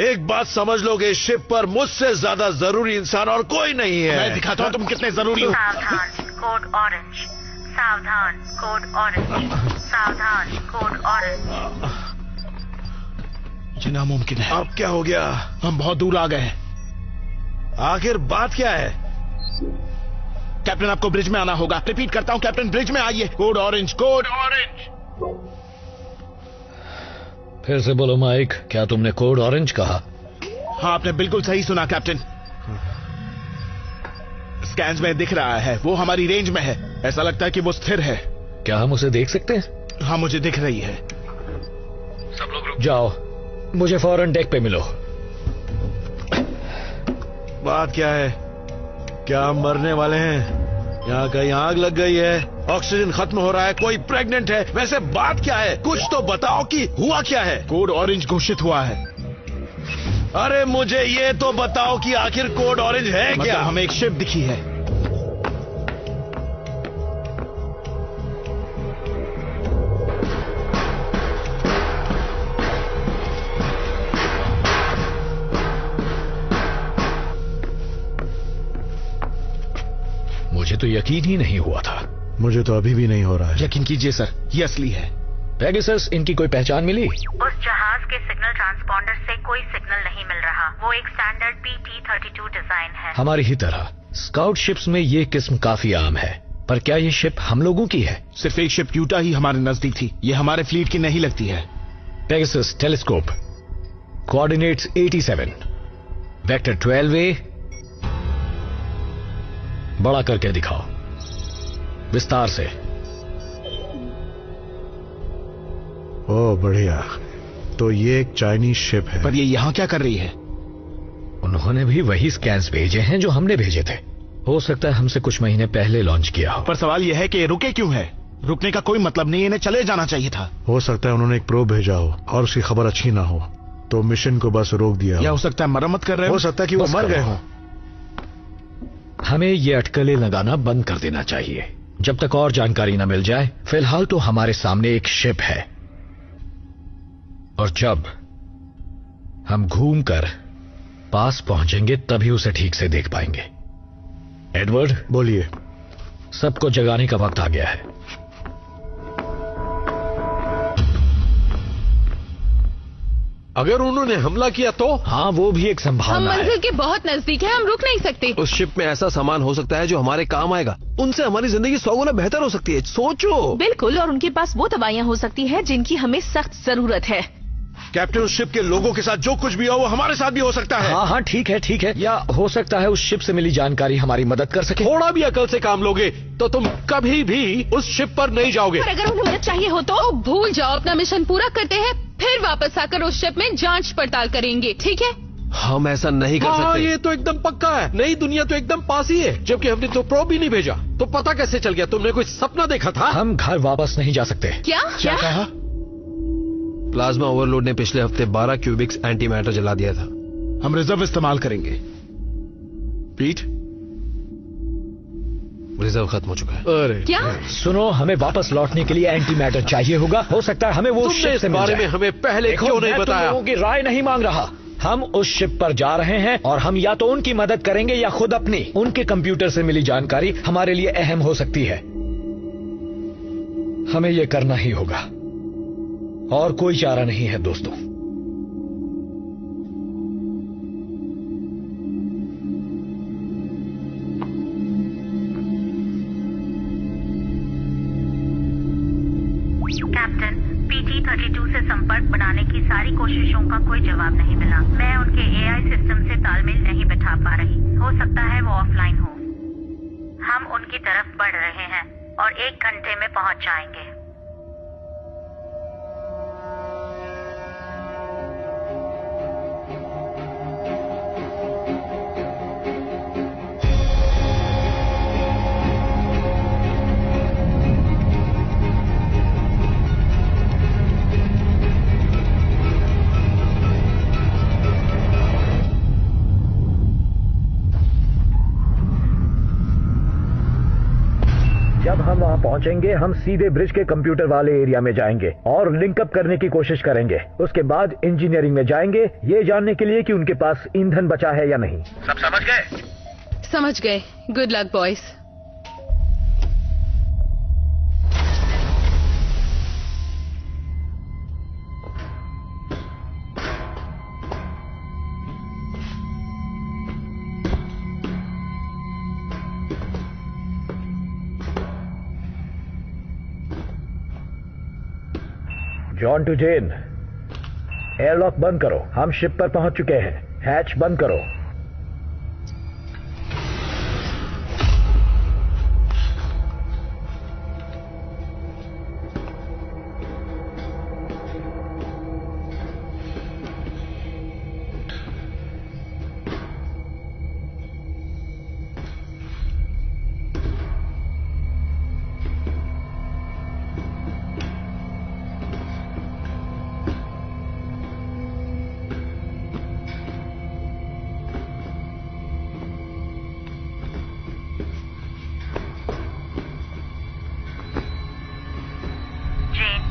एक बात समझ लोगे, इस शिप पर मुझसे ज्यादा जरूरी इंसान और कोई नहीं है। मैं दिखाता हूं तुम कितने जरूरी हो। सावधान, कोड ऑरेंज। सावधान, कोड ऑरेंज। सावधान, कोड ऑरेंज। ये नामुमकिन है। अब क्या हो गया? हम बहुत दूर आ गए। आखिर बात क्या है? कैप्टन, आपको ब्रिज में आना होगा। रिपीट करता हूं कैप्टन, ब्रिज में आइए। Code orange, code orange. फिर से बोलो माइक, क्या तुमने कोड ऑरेंज कहा? हाँ, आपने बिल्कुल सही सुना कैप्टन। स्कैन्स में दिख रहा है, वो हमारी रेंज में है। ऐसा लगता है कि वो स्थिर है। क्या हम उसे देख सकते हैं? हाँ, मुझे दिख रही है। सब लोग रुक जाओ, मुझे फौरन डेक पे मिलो। बात क्या है? क्या हम मरने वाले हैं? यहाँ कहीं आग लग गई है, ऑक्सीजन खत्म हो रहा है, कोई प्रेग्नेंट है। वैसे बात क्या है? कुछ तो बताओ कि हुआ क्या है? कोड ऑरेंज घोषित हुआ है। अरे मुझे ये तो बताओ कि आखिर कोड ऑरेंज है क्या? हमें एक शिप दिखी है। मुझे तो यकीन ही नहीं हुआ था। मुझे तो अभी भी नहीं हो रहा है। यकीन कीजिए सर, ये असली है। पेगासस, इनकी कोई पहचान मिली? उस जहाज के सिग्नल ट्रांसपॉन्डर से कोई सिग्नल नहीं मिल रहा। वो एक स्टैंडर्ड PT-32 डिजाइन है। हमारी ही तरह स्काउट शिप्स में ये किस्म काफी आम है। पर क्या ये शिप हम लोगों की है? सिर्फ एक शिप यूटा ही हमारे नजदीक थी। ये हमारे फ्लीट की नहीं लगती है। Pegasus telescope, coordinates 87, vector 12A। बड़ा करके दिखाओ, विस्तार से। ओह बढ़िया, तो ये एक चाइनीज शिप है। पर ये यहाँ क्या कर रही है? उन्होंने भी वही स्कैन्स भेजे हैं जो हमने भेजे थे। हो सकता है हमसे कुछ महीने पहले लॉन्च किया हो। पर सवाल यह है कि रुके क्यों है? रुकने का कोई मतलब नहीं, इन्हें चले जाना चाहिए था। हो सकता है उन्होंने एक प्रोब भेजा हो और उसकी खबर अच्छी ना हो, तो मिशन को बस रोक दिया। या हो सकता है मरम्मत कर रहे हो। सकता है कि वो मर गए हो। हमें ये अटकलें लगाना बंद कर देना चाहिए जब तक और जानकारी न मिल जाए। फिलहाल तो हमारे सामने एक शिप है, और जब हम घूमकर पास पहुंचेंगे तभी उसे ठीक से देख पाएंगे। एडवर्ड, बोलिए। सबको जगाने का वक्त आ गया है। अगर उन्होंने हमला किया तो? हाँ, वो भी एक संभावना है। हम मंजिल के बहुत नजदीक है, हम रुक नहीं सकते। उस शिप में ऐसा सामान हो सकता है जो हमारे काम आएगा। उनसे हमारी जिंदगी 100 गुना बेहतर हो सकती है। सोचो। बिल्कुल, और उनके पास वो दवाइयाँ हो सकती है जिनकी हमें सख्त जरूरत है। कैप्टन, उस शिप के लोगों के साथ जो कुछ भी हो वो हमारे साथ भी हो सकता है। हाँ हाँ, ठीक है ठीक है। या हो सकता है उस शिप से मिली जानकारी हमारी मदद कर सके। थोड़ा भी अकल से काम लोगे तो तुम कभी भी उस शिप पर नहीं जाओगे। पर अगर उन्हें मदद चाहिए हो तो भूल जाओ, अपना मिशन पूरा करते हैं, फिर वापस आकर उस शिप में जांच पड़ताल करेंगे। ठीक है? हम ऐसा नहीं कर सकते। ये तो एकदम पक्का है। नई दुनिया तो एकदम पास ही है, जबकि हमने तो प्रोब भी नहीं भेजा। तो पता कैसे चल गया? तुमने कोई सपना देखा था? हम घर वापस नहीं जा सकते। क्या कहा? प्लाज्मा ओवरलोड ने पिछले हफ्ते 12 क्यूबिक्स एंटी मैटर जला दिया था। हम रिजर्व इस्तेमाल करेंगे। पीट, रिजर्व खत्म हो चुका है। अरे क्या? सुनो, हमें वापस लौटने के लिए एंटी मैटर चाहिए होगा। हो सकता है हमें वो शिप से बारे में हमें पहले क्यों नहीं बताया? लोगों की राय नहीं मांग रहा। हम उस शिप पर जा रहे हैं और हम या तो उनकी मदद करेंगे या खुद अपनी। उनके कंप्यूटर से मिली जानकारी हमारे लिए अहम हो सकती है। हमें यह करना ही होगा और कोई चारा नहीं है दोस्तों। निर्देशों का कोई जवाब नहीं मिला। मैं उनके एआई सिस्टम से तालमेल नहीं बिठा पा रही। हो सकता है वो ऑफलाइन हो। हम उनकी तरफ बढ़ रहे हैं और 1 घंटे में पहुंच जाएंगे। जब हम वहां पहुंचेंगे हम सीधे ब्रिज के कंप्यूटर वाले एरिया में जाएंगे और लिंकअप करने की कोशिश करेंगे। उसके बाद इंजीनियरिंग में जाएंगे ये जानने के लिए कि उनके पास ईंधन बचा है या नहीं। सब समझ गए? समझ गए। Good luck boys. John to Jane, airlock बंद करो। हम शिप पर पहुंच चुके हैं। हैच बंद करो।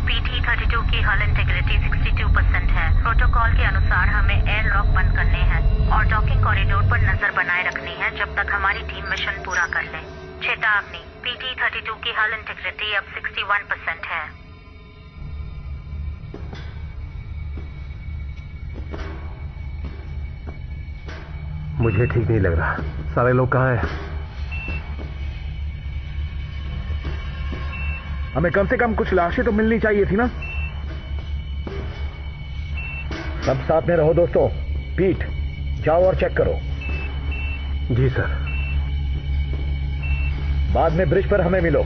PT-32 की हल इंटीग्रिटी 62% है। प्रोटोकॉल के अनुसार हमें एयर लॉक बंद करने हैं और डॉकिंग कॉरिडोर पर नजर बनाए रखनी है जब तक हमारी टीम मिशन पूरा कर ले। चेतावनी, PT-32 की हल इंटीग्रिटी अब 61% है। मुझे ठीक नहीं लग रहा। सारे लोग कहाँ हैं? हमें कम से कम कुछ लाशें तो मिलनी चाहिए थी ना। सब साथ में रहो दोस्तों। पीट, जाओ और चेक करो। जी सर। बाद में ब्रिज पर हमें मिलो।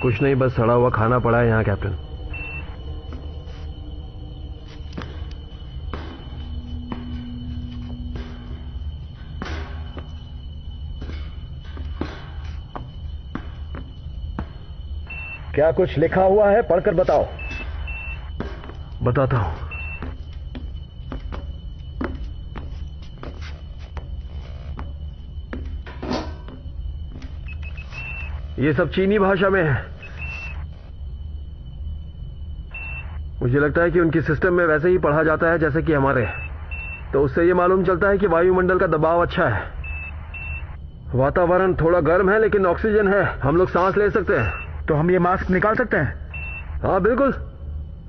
कुछ नहीं, बस सड़ा हुआ खाना पड़ा है यहाँ कैप्टन। क्या कुछ लिखा हुआ है? पढ़कर बताओ। बताता हूं। ये सब चीनी भाषा में है। मुझे लगता है कि उनके सिस्टम में वैसे ही पढ़ा जाता है जैसे कि हमारे। तो उससे ये मालूम चलता है कि वायुमंडल का दबाव अच्छा है। वातावरण थोड़ा गर्म है लेकिन ऑक्सीजन है, हम लोग सांस ले सकते हैं। तो हम ये मास्क निकाल सकते हैं? हाँ बिल्कुल,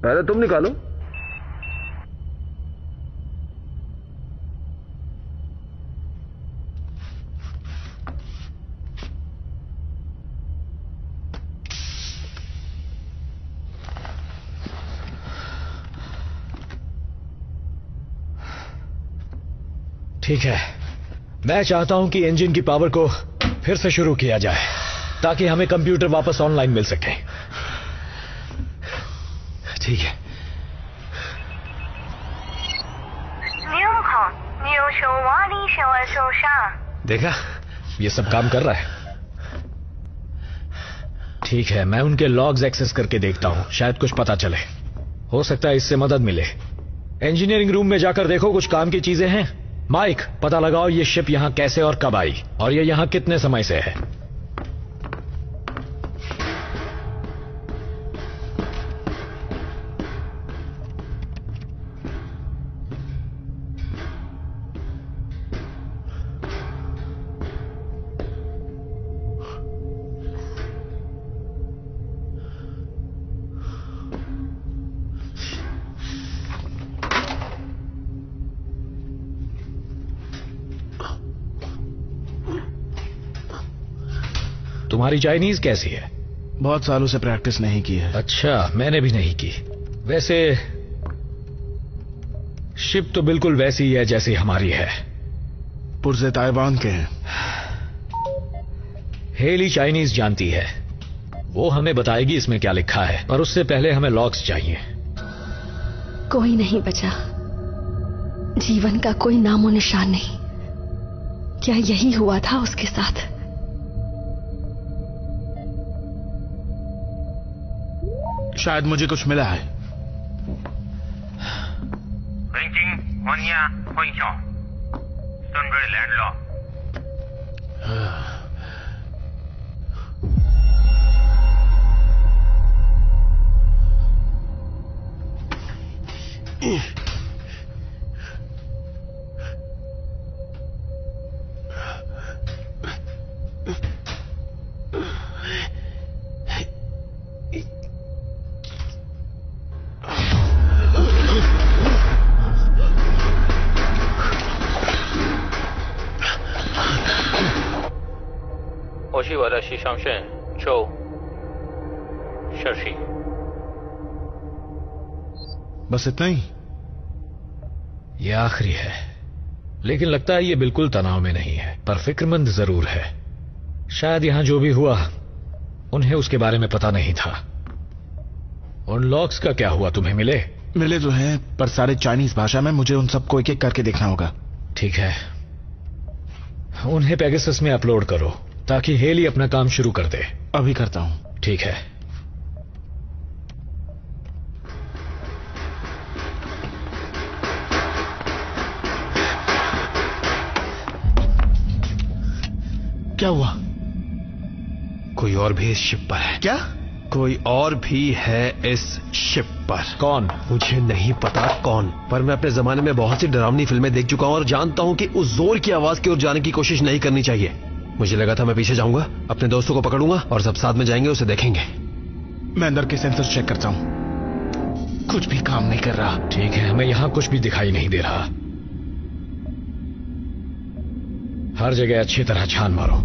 पहले तुम निकालो। ठीक है, मैं चाहता हूं कि इंजन की पावर को फिर से शुरू किया जाए ताकि हमें कंप्यूटर वापस ऑनलाइन मिल सके। ठीक है। देखा, ये सब काम कर रहा है। ठीक है, मैं उनके लॉग्स एक्सेस करके देखता हूं, शायद कुछ पता चले। हो सकता है इससे मदद मिले। इंजीनियरिंग रूम में जाकर देखो कुछ काम की चीजें हैं। माइक, पता लगाओ ये शिप यहां कैसे और कब आई और ये यहां कितने समय से है। तुम्हारी चाइनीज कैसी है? बहुत सालों से प्रैक्टिस नहीं की है। अच्छा, मैंने भी नहीं की। वैसे शिप तो बिल्कुल वैसी ही है जैसी हमारी है। पुर्जे ताइवान के हैं। हेली चाइनीज जानती है, वो हमें बताएगी इसमें क्या लिखा है, पर उससे पहले हमें लॉक्स चाहिए। कोई नहीं बचा, जीवन का कोई नामो निशान नहीं। क्या यही हुआ था उसके साथ? शायद मुझे कुछ मिला है। बस इतना ही? ये आखिरी है, लेकिन लगता है ये बिल्कुल तनाव में नहीं है, पर फिक्रमंद जरूर है। शायद यहां जो भी हुआ उन्हें उसके बारे में पता नहीं था। उन लॉक्स का क्या हुआ, तुम्हें मिले? मिले तो हैं, पर सारे चाइनीज भाषा में। मुझे उन सबको एक एक करके देखना होगा। ठीक है, उन्हें पेगासस में अपलोड करो ताकि हेली अपना काम शुरू कर दे। अभी करता हूं। ठीक है। क्या हुआ? कोई और भी इस शिप पर है। क्या? कोई और भी है इस शिप पर। कौन? मुझे नहीं पता कौन, पर मैं अपने जमाने में बहुत सी डरावनी फिल्में देख चुका हूं और जानता हूं कि उस जोर की आवाज की ओर जाने की कोशिश नहीं करनी चाहिए। मुझे लगा था मैं पीछे जाऊंगा, अपने दोस्तों को पकड़ूंगा और सब साथ में जाएंगे, उसे देखेंगे। मैं अंदर के सेंसर चेक करता हूं, कुछ भी काम नहीं कर रहा। ठीक है, हमें यहां कुछ भी दिखाई नहीं दे रहा। हर जगह अच्छी तरह छान मारो।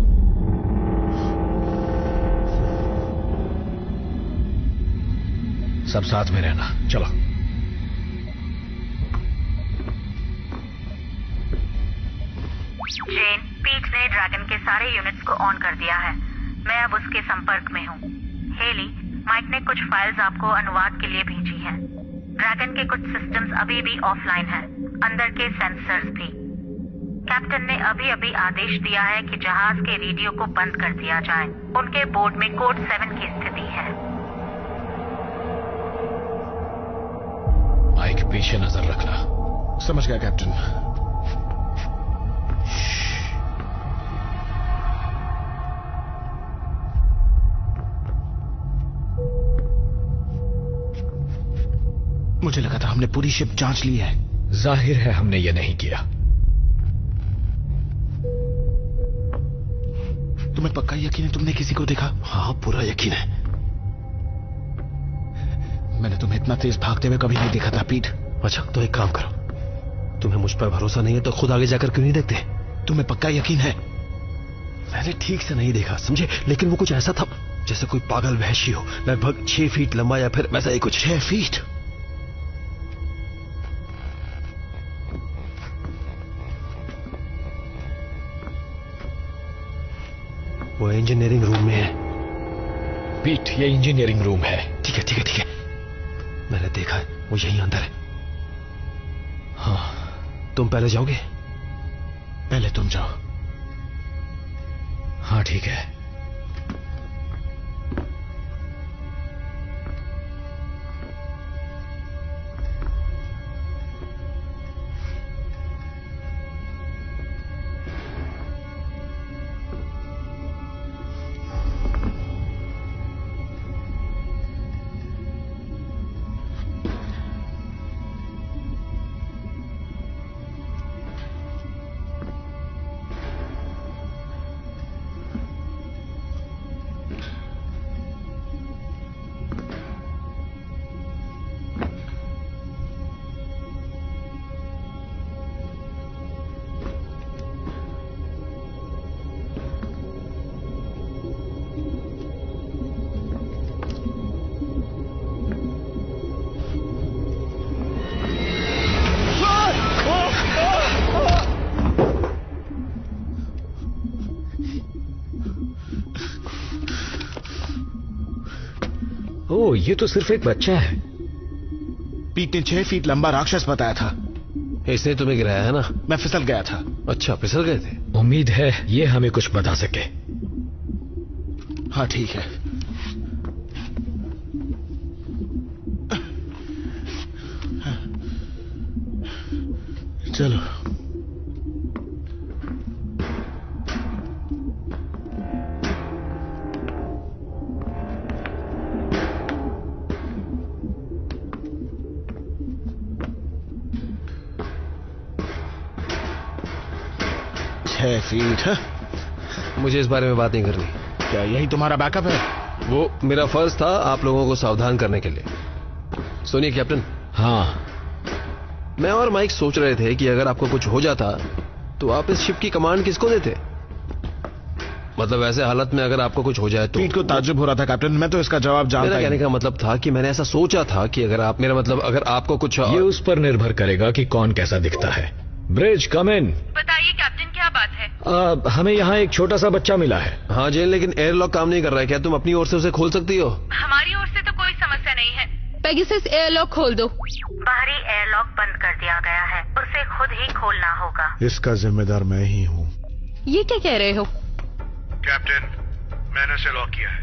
सब साथ में रहना। चलो। जेन, पीट ने ड्रैगन के सारे यूनिट्स को ऑन कर दिया है। मैं अब उसके संपर्क में हूँ। हेली, माइक ने कुछ फाइल्स आपको अनुवाद के लिए भेजी हैं। ड्रैगन के कुछ सिस्टम्स अभी भी ऑफलाइन हैं, अंदर के सेंसर्स भी। कैप्टन ने अभी अभी आदेश दिया है कि जहाज के रेडियो को बंद कर दिया जाए। उनके बोर्ड में कोड 7 की स्थिति है। माइक, पीछे नजर रखना। समझ गया कैप्टन। मुझे लगा था हमने पूरी शिप जांच ली है। जाहिर है हमने ये नहीं किया। तुम्हें पक्का यकीन है तुमने किसी को देखा? हाँ, पूरा यकीन है। मैंने तुम्हें इतना तेज भागते हुए कभी नहीं देखा था पीट। अच्छा, तो एक काम करो, तुम्हें मुझ पर भरोसा नहीं है तो खुद आगे जाकर क्यों नहीं देखते? तुम्हें पक्का यकीन है? मैंने ठीक से नहीं देखा, समझे, लेकिन वो कुछ ऐसा था जैसे कोई पागल वहशी हो, लगभग 6 फीट लंबा या फिर वैसा ही कुछ। 6 फीट? वो इंजीनियरिंग रूम में है। पीट, ये इंजीनियरिंग रूम है। ठीक है ठीक है ठीक है, मैंने देखा है, वो यहीं अंदर है। हाँ, तुम पहले जाओगे? पहले तुम जाओ। हाँ ठीक है। ये तो सिर्फ एक बच्चा है। पीट ने 6 फीट लंबा राक्षस बताया था। इसने तुम्हें गिराया है ना? मैं फिसल गया था। अच्छा, फिसल गए थे। उम्मीद है ये हमें कुछ बता सके। हाँ ठीक है। चलो। फीट है? मुझे इस बारे में बात नहीं करनी। क्या यही तुम्हारा बैकअप है? वो मेरा फर्ज था आप लोगों को सावधान करने के लिए। सुनिए कैप्टन। हाँ, मैं और माइक सोच रहे थे कि अगर आपको कुछ हो जाता तो आप इस शिप की कमांड किसको देते? मतलब ऐसे हालत में अगर आपको कुछ हो जाए तो। पीट को ताज्जुब हो रहा था कैप्टन, मैं तो इसका जवाब जानता। मेरा कहने का मतलब था कि मैंने ऐसा सोचा था कि अगर आप, मेरा मतलब अगर आपको कुछ, ये उस पर निर्भर करेगा कि कौन कैसा दिखता है। ब्रिज, कम इन। बताइए कैप्टन, क्या बात है? हमें यहाँ एक छोटा सा बच्चा मिला है। हाँ जेन, लेकिन एयरलॉक काम नहीं कर रहा है। क्या तुम अपनी ओर से उसे खोल सकती हो? हमारी ओर से तो कोई समस्या नहीं है। पेगासस एयरलॉक खोल दो। बाहरी एयरलॉक बंद कर दिया गया है, उसे खुद ही खोलना होगा। इसका जिम्मेदार मैं ही हूँ। ये क्या कह रहे हो? कैप्टन, मैंने उसे लॉक किया है,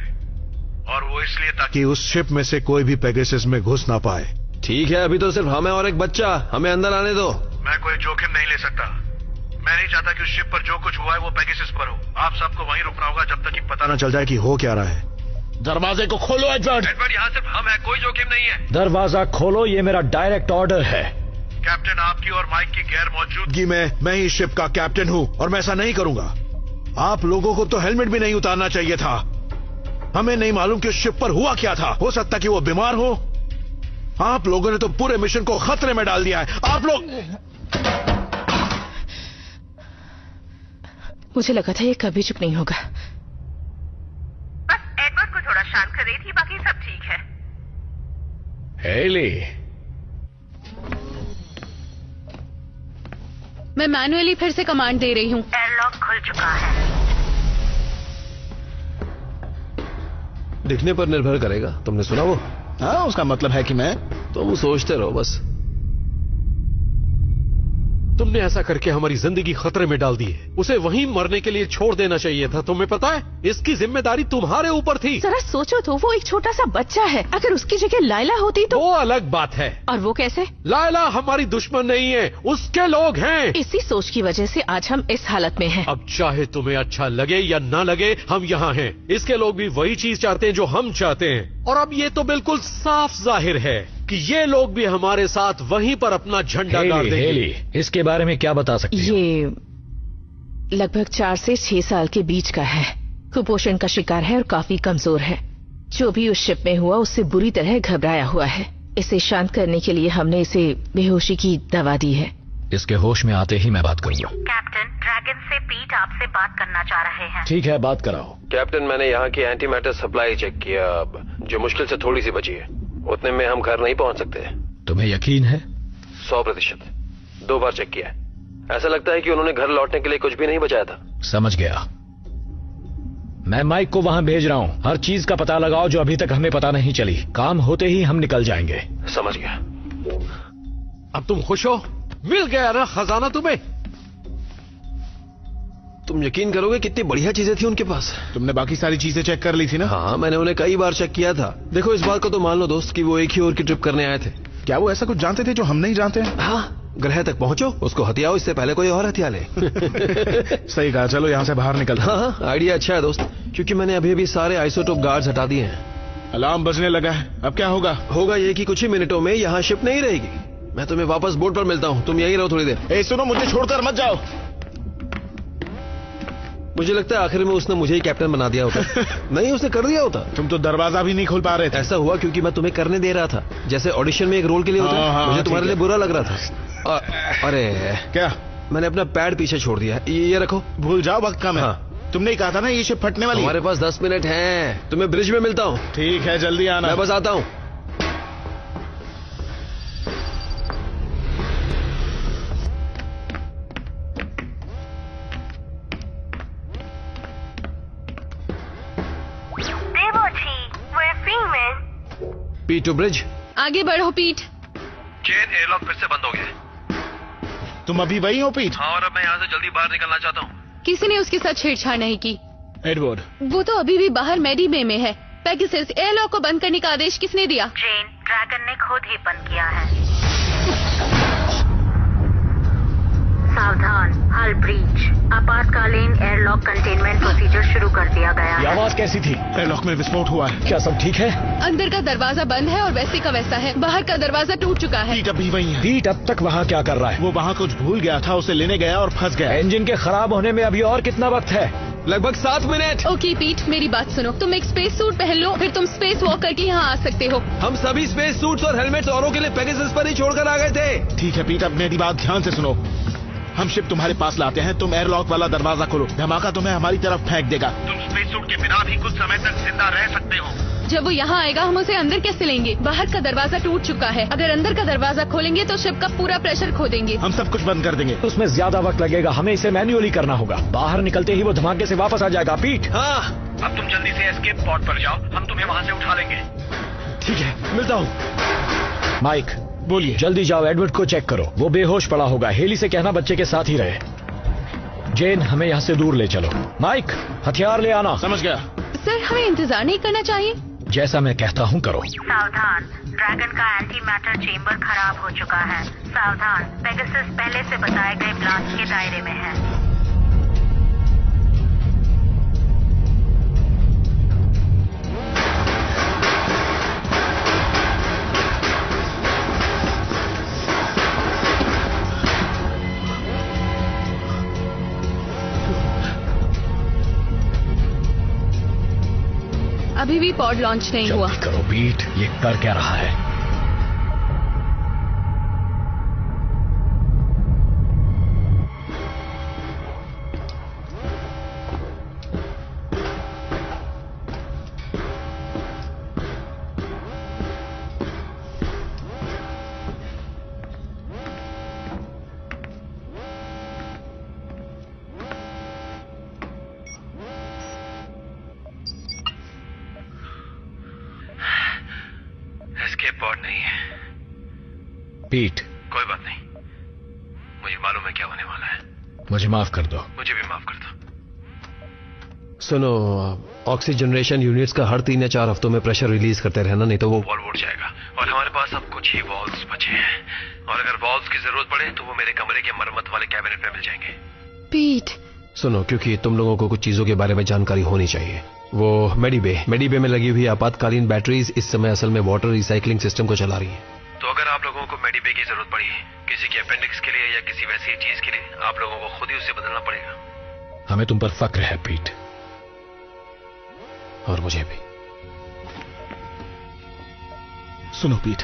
और वो इसलिए ताकि उस शिप में से कोई भी पेगासस में घुस ना पाए। ठीक है, अभी तो सिर्फ हमें और एक बच्चा, हमें अंदर आने दो। मैं कोई जोखिम नहीं ले सकता। मैं नहीं चाहता कि उस शिप पर जो कुछ हुआ है वो पेगासस पर हो। आप सबको वहीं रुकना होगा जब तक कि पता न चल जाए कि हो क्या रहा है। दरवाजे को खोलो एडवर्ड। एडवर्ड, यहाँ सिर्फ हम हैं, कोई जोखिम नहीं है। दरवाजा खोलो, ये मेरा डायरेक्ट ऑर्डर है। कैप्टन, आपकी और माइक की गैर मौजूदगी में मैं ही शिप का कैप्टन हूँ और मैं ऐसा नहीं करूंगा। आप लोगों को तो हेलमेट भी नहीं उतारना चाहिए था। हमें नहीं मालूम कि उस शिप पर हुआ क्या था। हो सकता कि वो बीमार हो। आप लोगों ने तो पूरे मिशन को खतरे में डाल दिया है। आप लोग, मुझे लगा था ये कभी चुप नहीं होगा। बस एडवर्ड को थोड़ा शांत कर रही थी, बाकी सब ठीक है। हेली, मैं मैन्युअली फिर से कमांड दे रही हूँ। एयरलॉक खुल चुका है। दिखने पर निर्भर करेगा। तुमने सुना वो? हाँ, उसका मतलब है कि मैं। तुम सोचते रहो बस। तुमने ऐसा करके हमारी जिंदगी खतरे में डाल दी है। उसे वहीं मरने के लिए छोड़ देना चाहिए था। तुम्हें पता है, इसकी जिम्मेदारी तुम्हारे ऊपर थी। जरा सोचो तो, वो एक छोटा सा बच्चा है। अगर उसकी जगह लायला होती तो। वो अलग बात है। और वो कैसे? लायला हमारी दुश्मन नहीं है, उसके लोग हैं। इसी सोच की वजह से आज हम इस हालत में हैं। अब चाहे तुम्हें अच्छा लगे या ना लगे, हम यहाँ हैं। इसके लोग भी वही चीज चाहते हैं जो हम चाहते हैं। और अब ये तो बिल्कुल साफ जाहिर है कि ये लोग भी हमारे साथ वहीं पर अपना झंडा गाड़ देंगे। इसके बारे में क्या बता सकते हो? ये लगभग 4 से 6 साल के बीच का है। कुपोषण का शिकार है और काफी कमजोर है। जो भी उस शिप में हुआ उससे बुरी तरह घबराया हुआ है। इसे शांत करने के लिए हमने इसे बेहोशी की दवा दी है। इसके होश में आते ही मैं बात करूंगा। कैप्टन, ड्रैगन से पीट आपसे बात करना चाह रहे हैं। ठीक है, बात कराओ। कैप्टन, मैंने यहाँ की एंटी मैटर सप्लाई चेक किया, अब जो मुश्किल से थोड़ी सी बची है। उतने में हम घर नहीं पहुंच सकते। तुम्हें यकीन है? 100%। 2 बार चेक किया है। ऐसा लगता है कि उन्होंने घर लौटने के लिए कुछ भी नहीं बचाया था। समझ गया। मैं माइक को वहां भेज रहा हूँ। हर चीज का पता लगाओ जो अभी तक हमें पता नहीं चली। काम होते ही हम निकल जाएंगे। समझ गया। अब तुम खुश हो? मिल गया ना खजाना तुम्हें। तुम यकीन करोगे कितनी बढ़िया चीजें थी उनके पास। तुमने बाकी सारी चीजें चेक कर ली थी ना? हाँ, मैंने उन्हें कई बार चेक किया था। देखो, इस बात को तो मान लो दोस्त कि वो एक ही ओर की ट्रिप करने आए थे। क्या वो ऐसा कुछ जानते थे जो हम नहीं जानते हैं? हाँ, ग्रह तक पहुंचो, उसको हथियाओ, इससे पहले कोई और हथिया ले। सही कहा। चलो यहाँ से बाहर निकल। हाँ, आइडिया अच्छा है दोस्त, क्योंकि मैंने अभी अभी सारे आइसोटोप गार्ड्स हटा दिए हैं। अलार्म बजने लगा है। अब क्या होगा? होगा ये कि कुछ ही मिनटों में यहाँ शिप नहीं रहेगी। मैं तुम्हें वापस बोट पर मिलता हूँ, तुम यहीं रहो थोड़ी देर। सुनो, मुझे छोड़कर मत जाओ। मुझे लगता है आखिर में उसने मुझे ही कैप्टन बना दिया होता। नहीं, उसने कर दिया होता। तुम तो दरवाजा भी नहीं खोल पा रहे थे। ऐसा हुआ क्योंकि मैं तुम्हें करने दे रहा था, जैसे ऑडिशन में एक रोल के लिए होता है। मुझे तुम्हारे लिए बुरा लग रहा था। अरे क्या? मैंने अपना पैड पीछे छोड़ दिया। ये रखो। भूल जाओ, वक्त कम है। तुमने ही कहा था ना ये शिप फटने वाली। हमारे पास 10 मिनट हैं। तुम्हें ब्रिज में मिलता हूँ। ठीक है, जल्दी आना। मैं बस आता हूँ। पीट टू ब्रिज। आगे बढ़ो पीट। चेन एयरलॉक फिर से बंद हो गया। तुम अभी वही हो पीट? हाँ, और अब मैं यहाँ से जल्दी बाहर निकलना चाहता हूँ। किसी ने उसके साथ छेड़छाड़ नहीं की। एडवर्ड, वो तो अभी भी बाहर मेडी बे में है। पेगासस, एयरलॉक को बंद करने का आदेश किसने दिया? जेन, ड्रैगन ने खुद ही बंद किया है। सावधान, हल ब्रीच। आपातकालीन एयरलॉक कंटेनमेंट प्रोसीजर शुरू कर दिया गया है। आवाज कैसी थी? एयरलॉक में विस्फोट हुआ है। क्या सब ठीक है? अंदर का दरवाजा बंद है और वैसे का वैसा है। बाहर का दरवाजा टूट चुका है। पीट अभी वही है। पीट अब तक वहाँ क्या कर रहा है? वो वहाँ कुछ भूल गया था, उसे लेने गया और फंस गया। इंजन के खराब होने में अभी और कितना वक्त है? लगभग 7 मिनट। ओके पीट, मेरी बात सुनो। तुम एक स्पेस सूट पहन लो, फिर तुम स्पेस वॉक करके यहाँ आ सकते हो। हम सभी स्पेस सूट्स और हेलमेट्स औरों के लिए पेगासस पर ही छोड़कर आ गए थे। ठीक है पीट, अब मेरी बात ध्यान से सुनो। हम शिप तुम्हारे पास लाते हैं, तुम एयरलॉक वाला दरवाजा खोलो। धमाका तुम्हें हमारी तरफ फेंक देगा। तुम स्पेस सूट के बिना भी कुछ समय तक जिंदा रह सकते हो। जब वो यहाँ आएगा हम उसे अंदर कैसे लेंगे? बाहर का दरवाजा टूट चुका है। अगर अंदर का दरवाजा खोलेंगे तो शिप का पूरा प्रेशर खो देंगे। हम सब कुछ बंद कर देंगे। उसमें ज्यादा वक्त लगेगा, हमें इसे मैन्युअली करना होगा। बाहर निकलते ही वो धमाके से वापस आ जाएगा। पीट। हाँ, अब तुम जल्दी से एस्केप पॉड पर जाओ, हम तुम्हें वहाँ से उठा लेंगे। ठीक है, मिलता हूँ। माइक, बोलिए। जल्दी जाओ, एडवर्ड को चेक करो, वो बेहोश पड़ा होगा। हेली से कहना बच्चे के साथ ही रहे। जेन, हमें यहाँ से दूर ले चलो। माइक, हथियार ले आना। समझ गया। सर, हमें इंतजार नहीं करना चाहिए? जैसा मैं कहता हूँ करो। सावधान, ड्रैगन का एंटी मैटर चेंबर खराब हो चुका है। सावधान, पेगासस पहले से बताए गए ब्लास्ट के दायरे में है। अभी भी पॉड लॉन्च नहीं हुआ। जल्दी करो पीट, ये कर क्या रहा है? एस्केप पॉड नहीं है। पीट, कोई बात नहीं, मुझे मालूम है क्या होने वाला है। मुझे माफ कर दो। मुझे भी माफ कर दो। सुनो, ऑक्सीजनरेशन यूनिट्स का हर 3 या 4 हफ्तों में प्रेशर रिलीज करते रहना, नहीं तो वो वॉल्व उड़ जाएगा। और हमारे पास अब कुछ ही वॉल्व्स बचे हैं, और अगर वॉल्व्स की जरूरत पड़े तो वो मेरे कमरे के मरम्मत वाले कैबिनेट में मिल जाएंगे। पीट, सुनो, क्योंकि तुम लोगों को कुछ चीजों के बारे में जानकारी होनी चाहिए। वो मेडी बे में लगी हुई आपातकालीन बैटरीज इस समय असल में वाटर रिसाइकलिंग सिस्टम को चला रही हैं। तो अगर आप लोगों को मेडी बे की जरूरत पड़ी, किसी के अपेंडिक्स के लिए या किसी वैसी चीज के लिए, आप लोगों को खुद ही उसे बदलना पड़ेगा। हमें तुम पर फक्र है पीट। और मुझे भी। सुनो पीट,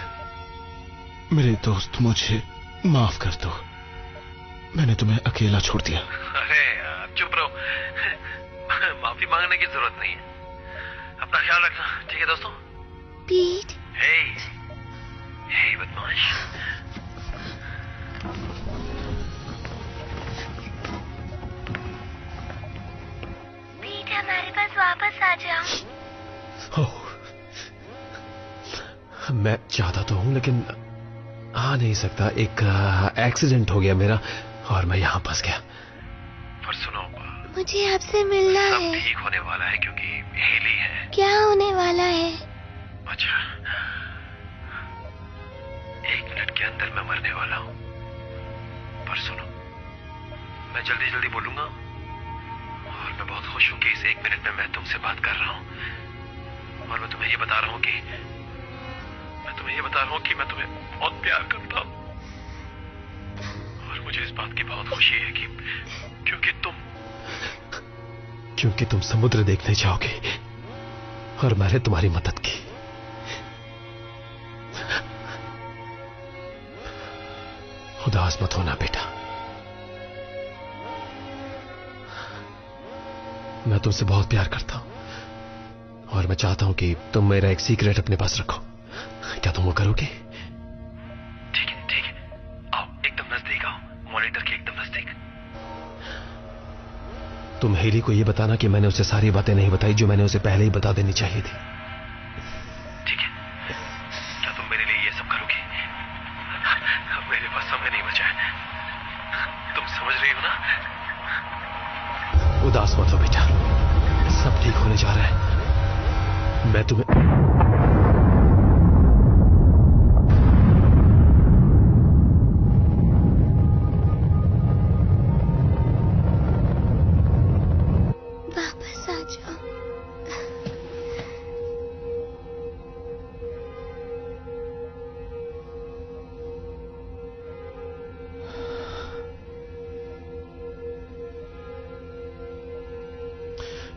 मेरे दोस्त, मुझे माफ कर दो। मैंने तुम्हें अकेला छोड़ दिया। अरे यार, चुप रहो। माफी मांगने की जरूरत नहीं है। अपना ख्याल रखना, ठीक है दोस्तों? पीट। हे बदमाश। पीट, हमारे पास वापस आ जाओ। मैं चाहता तो हूं लेकिन आ नहीं सकता। एक एक्सीडेंट हो गया मेरा और मैं यहां फंस गया। पर सुनो, मुझे आपसे मिलना सब है। ठीक होने वाला है क्योंकि हेली है। क्या होने वाला है? अच्छा, 1 मिनट के अंदर मैं मरने वाला हूं। पर सुनो, मैं जल्दी जल्दी बोलूंगा और मैं बहुत खुश हूं कि इस 1 मिनट में मैं तुमसे बात कर रहा हूं। और मैं तुम्हें ये बता रहा हूं कि मैं तुम्हें बहुत प्यार करता हूं। और मुझे इस बात की बहुत खुशी है कि क्योंकि तुम समुद्र देखने जाओगे और मैंने तुम्हारी मदद की। उदास मत होना बेटा, मैं तुमसे बहुत प्यार करता हूं और मैं चाहता हूं कि तुम मेरा एक सीक्रेट अपने पास रखो। क्या तुम वो करोगे? ठीक है, आओ, एकदम नजदीक आओ, मॉनिटर के एकदम नजदीक। तुम हेली को यह बताना कि मैंने उसे सारी बातें नहीं बताई जो मैंने उसे पहले ही बता देनी चाहिए थी। ठीक है। समय नहीं बचा है। तुम समझ रही हो ना? उदास मत हो बेटा, सब ठीक होने जा रहा है। मैं तुम्हें वापस आ जाओ।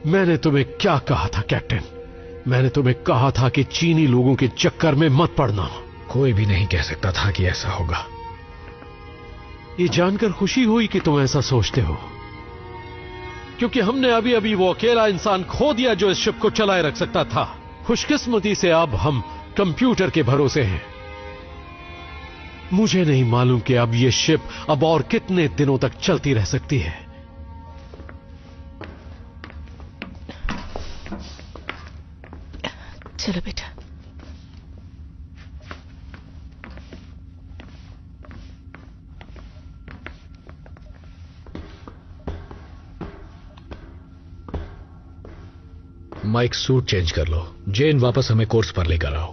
मैंने तुम्हें क्या कहा था कैप्टन? मैंने तुम्हें कहा था कि चीनी लोगों के चक्कर में मत पड़ना। कोई भी नहीं कह सकता था कि ऐसा होगा। ये जानकर खुशी हुई कि तुम ऐसा सोचते हो, क्योंकि हमने अभी अभी वो अकेला इंसान खो दिया जो इस शिप को चलाए रख सकता था। खुशकिस्मती से अब हम कंप्यूटर के भरोसे हैं। मुझे नहीं मालूम कि अब ये शिप अब और कितने दिनों तक चलती रह सकती है। चलो बेटा। माइक सूट चेंज कर लो। जेन वापस हमें कोर्स पर लेकर आओ।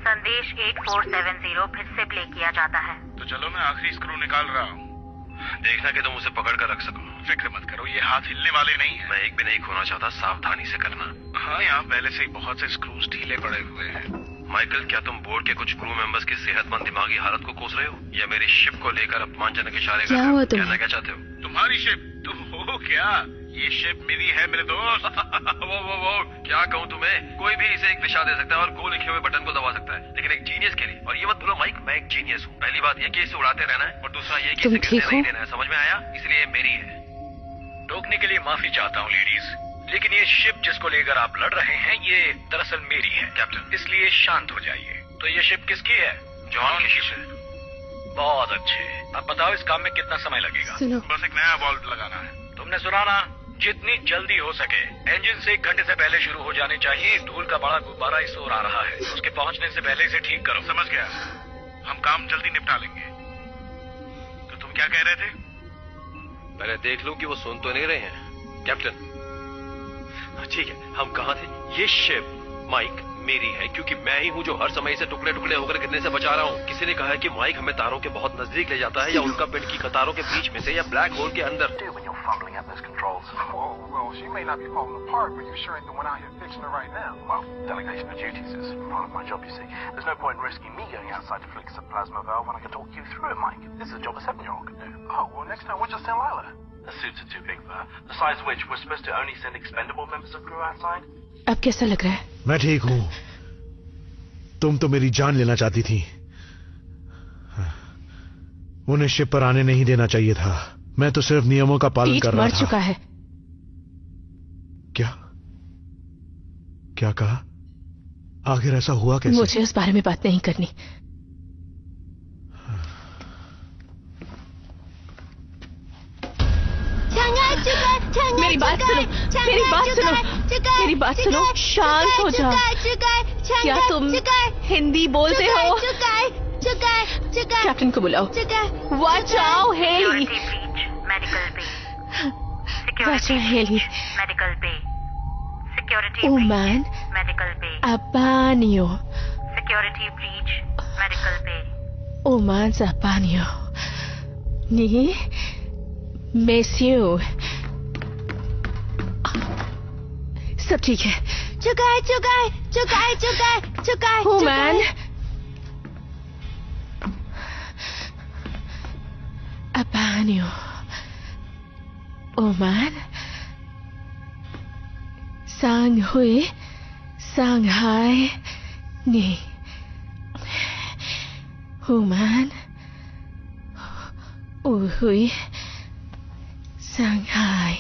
संदेश 8470 फिर से प्ले किया जाता है। तो चलो मैं आखिरी स्क्रू निकाल रहा हूँ। देखना कि तुम उसे पकड़ कर रख सको। फिक्र मत करो, ये हाथ हिलने वाले नहीं है। मैं एक भी नहीं खोना चाहता, सावधानी से करना। हाँ, यहाँ पहले से ही बहुत से स्क्रूज ढीले पड़े हुए हैं। माइकल, क्या तुम बोर्ड के कुछ क्रू मेंबर्स की सेहतमंद दिमागी हालत को कोस रहे हो, या मेरी शिप को लेकर अपमानजनक इशारे कर रहे हो? कहना क्या चाहते हो? तुम्हारी शिप? तुम हो क्या? ये शिप मेरी है मेरे दोस्त। वो क्या कहूँ तुम्हें? कोई भी इसे एक दिशा दे सकता है और गो लिखे हुए बटन को दबा सकता है, लेकिन एक जीनियस के लिए। और ये मत भूलो माइक, मैं एक जीनियस हूँ। पहली बात ये कि इसे उड़ाते रहना है, और दूसरा ये कि इसे गिरने नहीं देना है। समझ में आया? इसलिए मेरी है। टोकने के लिए माफी चाहता हूँ लेडीज, लेकिन ये शिप जिसको लेकर आप लड़ रहे हैं ये दरअसल मेरी है कैप्टन, इसलिए शांत हो जाइए। तो ये शिप किसकी है? जॉन की शिप है। बहुत अच्छे। अब बताओ इस काम में कितना समय लगेगा? बस एक नया वाल्व लगाना है। तुमने सुना ना? जितनी जल्दी हो सके। इंजन से 1 घंटे से पहले शुरू हो जाने चाहिए। धूल का बड़ा गुब्बारा इस ओर आ रहा है, उसके पहुंचने से पहले इसे ठीक करो। समझ गया? हम काम जल्दी निपटा लेंगे। तो तुम क्या कह रहे थे? पहले देख लूं कि वो सुन तो नहीं रहे हैं। कैप्टन, ठीक है, हम कहाँ थे? ये शिप माइक मेरी है, क्योंकि मैं ही हूँ जो हर समय इसे टुकड़े टुकड़े होकर गिरने से बचा रहा हूँ। किसी ने कहा है कि माइक हमें तारों के बहुत नजदीक ले जाता है, या उनका पिंड की कतारों के बीच में से, या ब्लैक होल के अंदर। Well, she may not be falling apart, but you sure ain't the one out here fixing her right now. Well, delegation of duties is part of my job, you see. There's no point in risking me going outside to fix a plasma valve when I can talk you through it, Mike. This is a job a 7-year-old could do. Oh, well, next time we'll just send Lila. The suits are too big for her. Besides which, we're supposed to only send expendable members of crew outside. अब कैसा लग रहा है? मैं ठीक हूँ। तुम तो मेरी जान लेना चाहती थी। उन्हें शिप पर आने नहीं देना चाहिए था। मैं तो सिर्फ नियमों का पालन कर रहा था। मर चुका है। क्या कहा? आखिर ऐसा हुआ कैसे? मुझे उस बारे में बात नहीं करनी। मेरी बात सुनो, मेरी बात सुनो, मेरी बात सुनो। शांत हो जाओ। क्या तुम हिंदी बोलते हो? कैप्टन को बुलाओ। Watch out Haley. Watch out Haley. Medical पे। Security Oman, medical bay. Abanio. Security breach, medical bay. Oman Abanio. Ni Monsieur. सब ठीक है। चुकाए। Oman. Abanio. Oman. Sang Hui Shanghai ni Human Uhui Shanghai।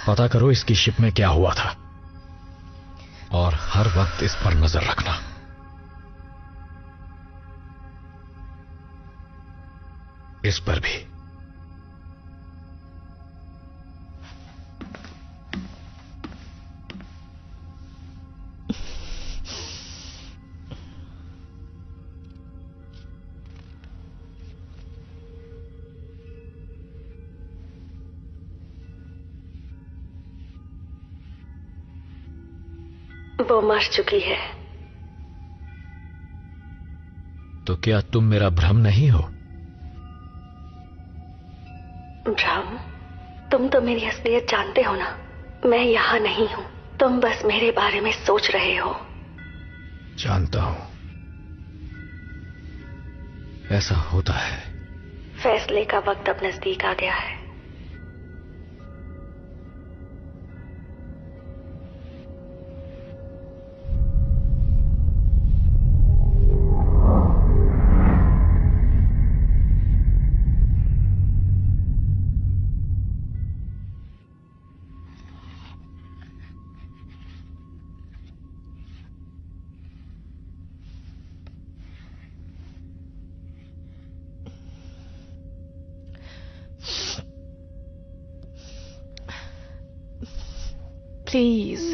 पता करो इसकी शिप में क्या हुआ था और हर वक्त इस पर नजर रखना। इस पर भी। वो मर चुकी है। तो क्या तुम मेरा भ्रम नहीं हो? भ्रम? तुम तो मेरी असलियत जानते हो ना। मैं यहां नहीं हूं, तुम बस मेरे बारे में सोच रहे हो। जानता हूं, ऐसा होता है। फैसले का वक्त अब नजदीक आ गया है। Please.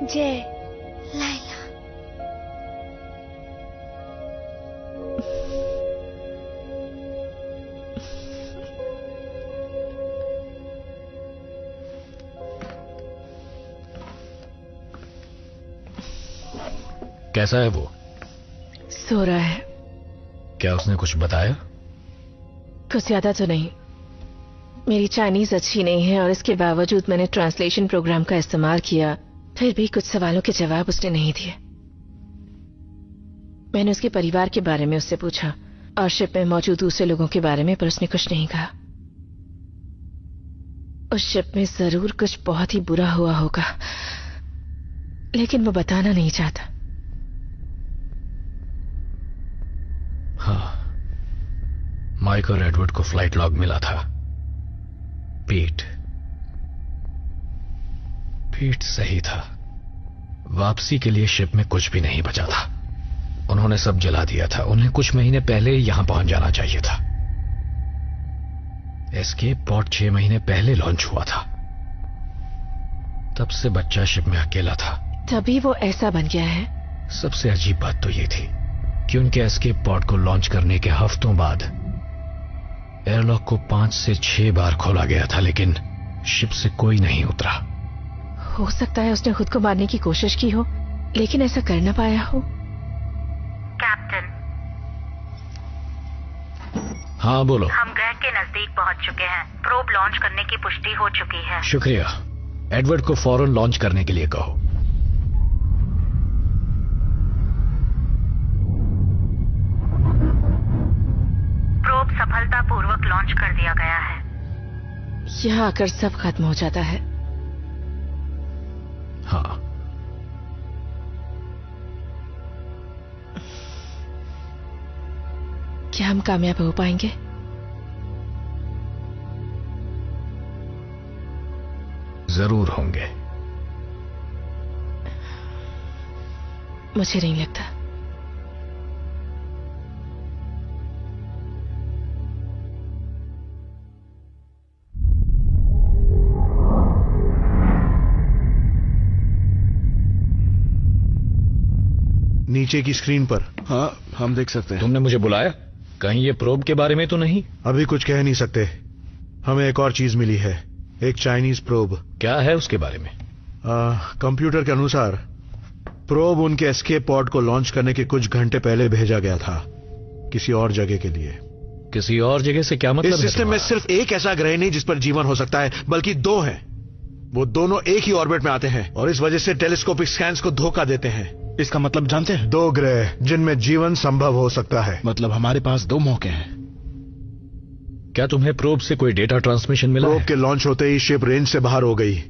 जय लाइला। कैसा है वो? सो रहा है। क्या उसने कुछ बताया? कुछ ज्यादा तो नहीं। मेरी चाइनीज अच्छी नहीं है और इसके बावजूद मैंने ट्रांसलेशन प्रोग्राम का इस्तेमाल किया, फिर भी कुछ सवालों के जवाब उसने नहीं दिए। मैंने उसके परिवार के बारे में उससे पूछा और शिप में मौजूद दूसरे लोगों के बारे में, पर उसने कुछ नहीं कहा। उस शिप में जरूर कुछ बहुत ही बुरा हुआ होगा, लेकिन वो बताना नहीं चाहता। हाँ, माइक और एडवर्ड को फ्लाइट लॉग मिला था। पीट सही था। वापसी के लिए शिप में कुछ भी नहीं बचा था। उन्होंने सब जला दिया था। उन्हें कुछ महीने पहले ही यहां पहुंच जाना चाहिए था। एस्केप पॉड 6 महीने पहले लॉन्च हुआ था। तब से बच्चा शिप में अकेला था। तभी वो ऐसा बन गया है। सबसे अजीब बात तो ये थी कि उनके एस्केप पॉड को लॉन्च करने के हफ्तों बाद एयरलॉक को 5 से 6 बार खोला गया था, लेकिन शिप से कोई नहीं उतरा। हो सकता है उसने खुद को मारने की कोशिश की हो, लेकिन ऐसा कर न पाया हो। कैप्टन। हाँ बोलो। हम ग्रह के नजदीक पहुंच चुके हैं। प्रोब लॉन्च करने की पुष्टि हो चुकी है। शुक्रिया। एडवर्ड को फौरन लॉन्च करने के लिए कहो। प्रोब सफलतापूर्वक लॉन्च कर दिया गया है। यहाँ आकर सब खत्म हो जाता है। हाँ। क्या हम कामयाब हो पाएंगे? जरूर होंगे। मुझे नहीं लगता। नीचे की स्क्रीन पर। हाँ, हम देख सकते हैं। तुमने मुझे बुलाया? कहीं ये प्रोब के बारे में तो नहीं? अभी कुछ कह नहीं सकते। हमें एक और चीज मिली है, एक चाइनीज प्रोब। क्या है उसके बारे में? कंप्यूटर के अनुसार प्रोब उनके एस्केप पॉड को लॉन्च करने के कुछ घंटे पहले भेजा गया था, किसी और जगह के लिए। किसी और जगह से क्या मतलब? इस सिस्टम में सिर्फ एक ऐसा ग्रह नहीं जिस पर जीवन हो सकता है, बल्कि दो हैं। वो दोनों एक ही ऑर्बिट में आते हैं और इस वजह से टेलीस्कोपिक स्कैन्स को धोखा देते हैं। इसका मतलब जानते हैं? 2 ग्रह जिनमें जीवन संभव हो सकता है। मतलब हमारे पास 2 मौके हैं। क्या तुम्हें प्रोब से कोई डेटा ट्रांसमिशन मिला? प्रोब के लॉन्च होते ही शिप रेंज से बाहर हो गई।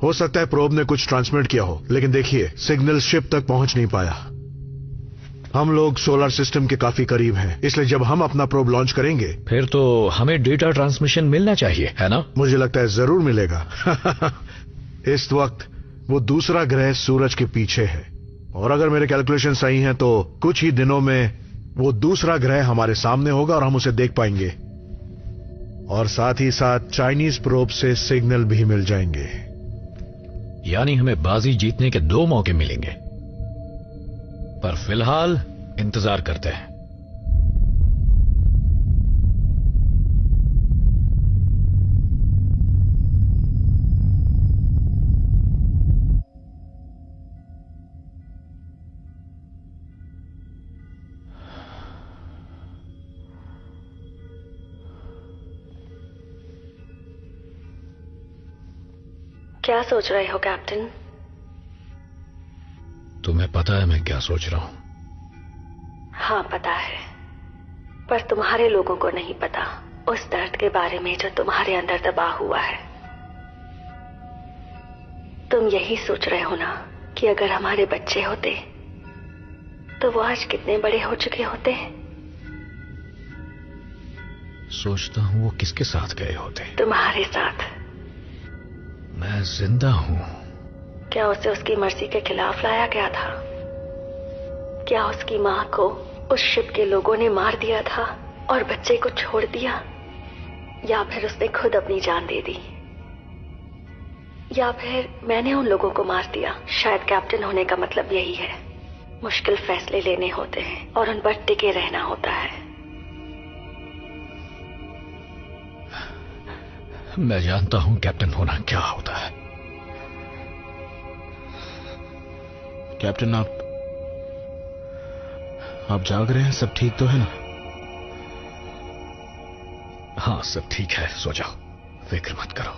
हो सकता है प्रोब ने कुछ ट्रांसमिट किया हो, लेकिन देखिए सिग्नल शिप तक पहुंच नहीं पाया। हम लोग सोलर सिस्टम के काफी करीब हैं, इसलिए जब हम अपना प्रोब लॉन्च करेंगे फिर तो हमें डेटा ट्रांसमिशन मिलना चाहिए, है ना? मुझे लगता है जरूर मिलेगा। इस वक्त वो दूसरा ग्रह सूरज के पीछे है, और अगर मेरे कैलकुलेशन सही हैं तो कुछ ही दिनों में वो दूसरा ग्रह हमारे सामने होगा और हम उसे देख पाएंगे, और साथ ही साथ चाइनीज प्रोब से सिग्नल भी मिल जाएंगे। यानी हमें बाजी जीतने के 2 मौके मिलेंगे, पर फिलहाल इंतजार करते हैं। क्या सोच रहे हो कैप्टन? तुम्हें पता है मैं क्या सोच रहा हूं? हाँ पता है, पर तुम्हारे लोगों को नहीं पता उस दर्द के बारे में जो तुम्हारे अंदर दबा हुआ है। तुम यही सोच रहे हो ना कि अगर हमारे बच्चे होते तो वो आज कितने बड़े हो चुके होते। सोचता हूं वो किसके साथ गए होते। तुम्हारे साथ। मैं जिंदा हूं। क्या उसे उसकी मर्जी के खिलाफ लाया गया था? क्या उसकी मां को उस शिप के लोगों ने मार दिया था और बच्चे को छोड़ दिया, या फिर उसने खुद अपनी जान दे दी, या फिर मैंने उन लोगों को मार दिया? शायद कैप्टन होने का मतलब यही है, मुश्किल फैसले लेने होते हैं और उन पर टिके रहना होता है। मैं जानता हूं कैप्टन होना क्या होता है। कैप्टन आप जाग रहे हैं? सब ठीक तो है ना? हाँ सब ठीक है, सो जाओ, फिक्र मत करो।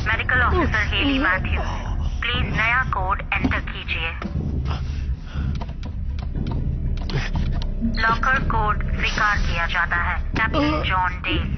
Medical officer Haley Matthews, please नया कोड एंटर कीजिए। लॉकर कोड स्वीकार किया जाता है। Captain John Dale.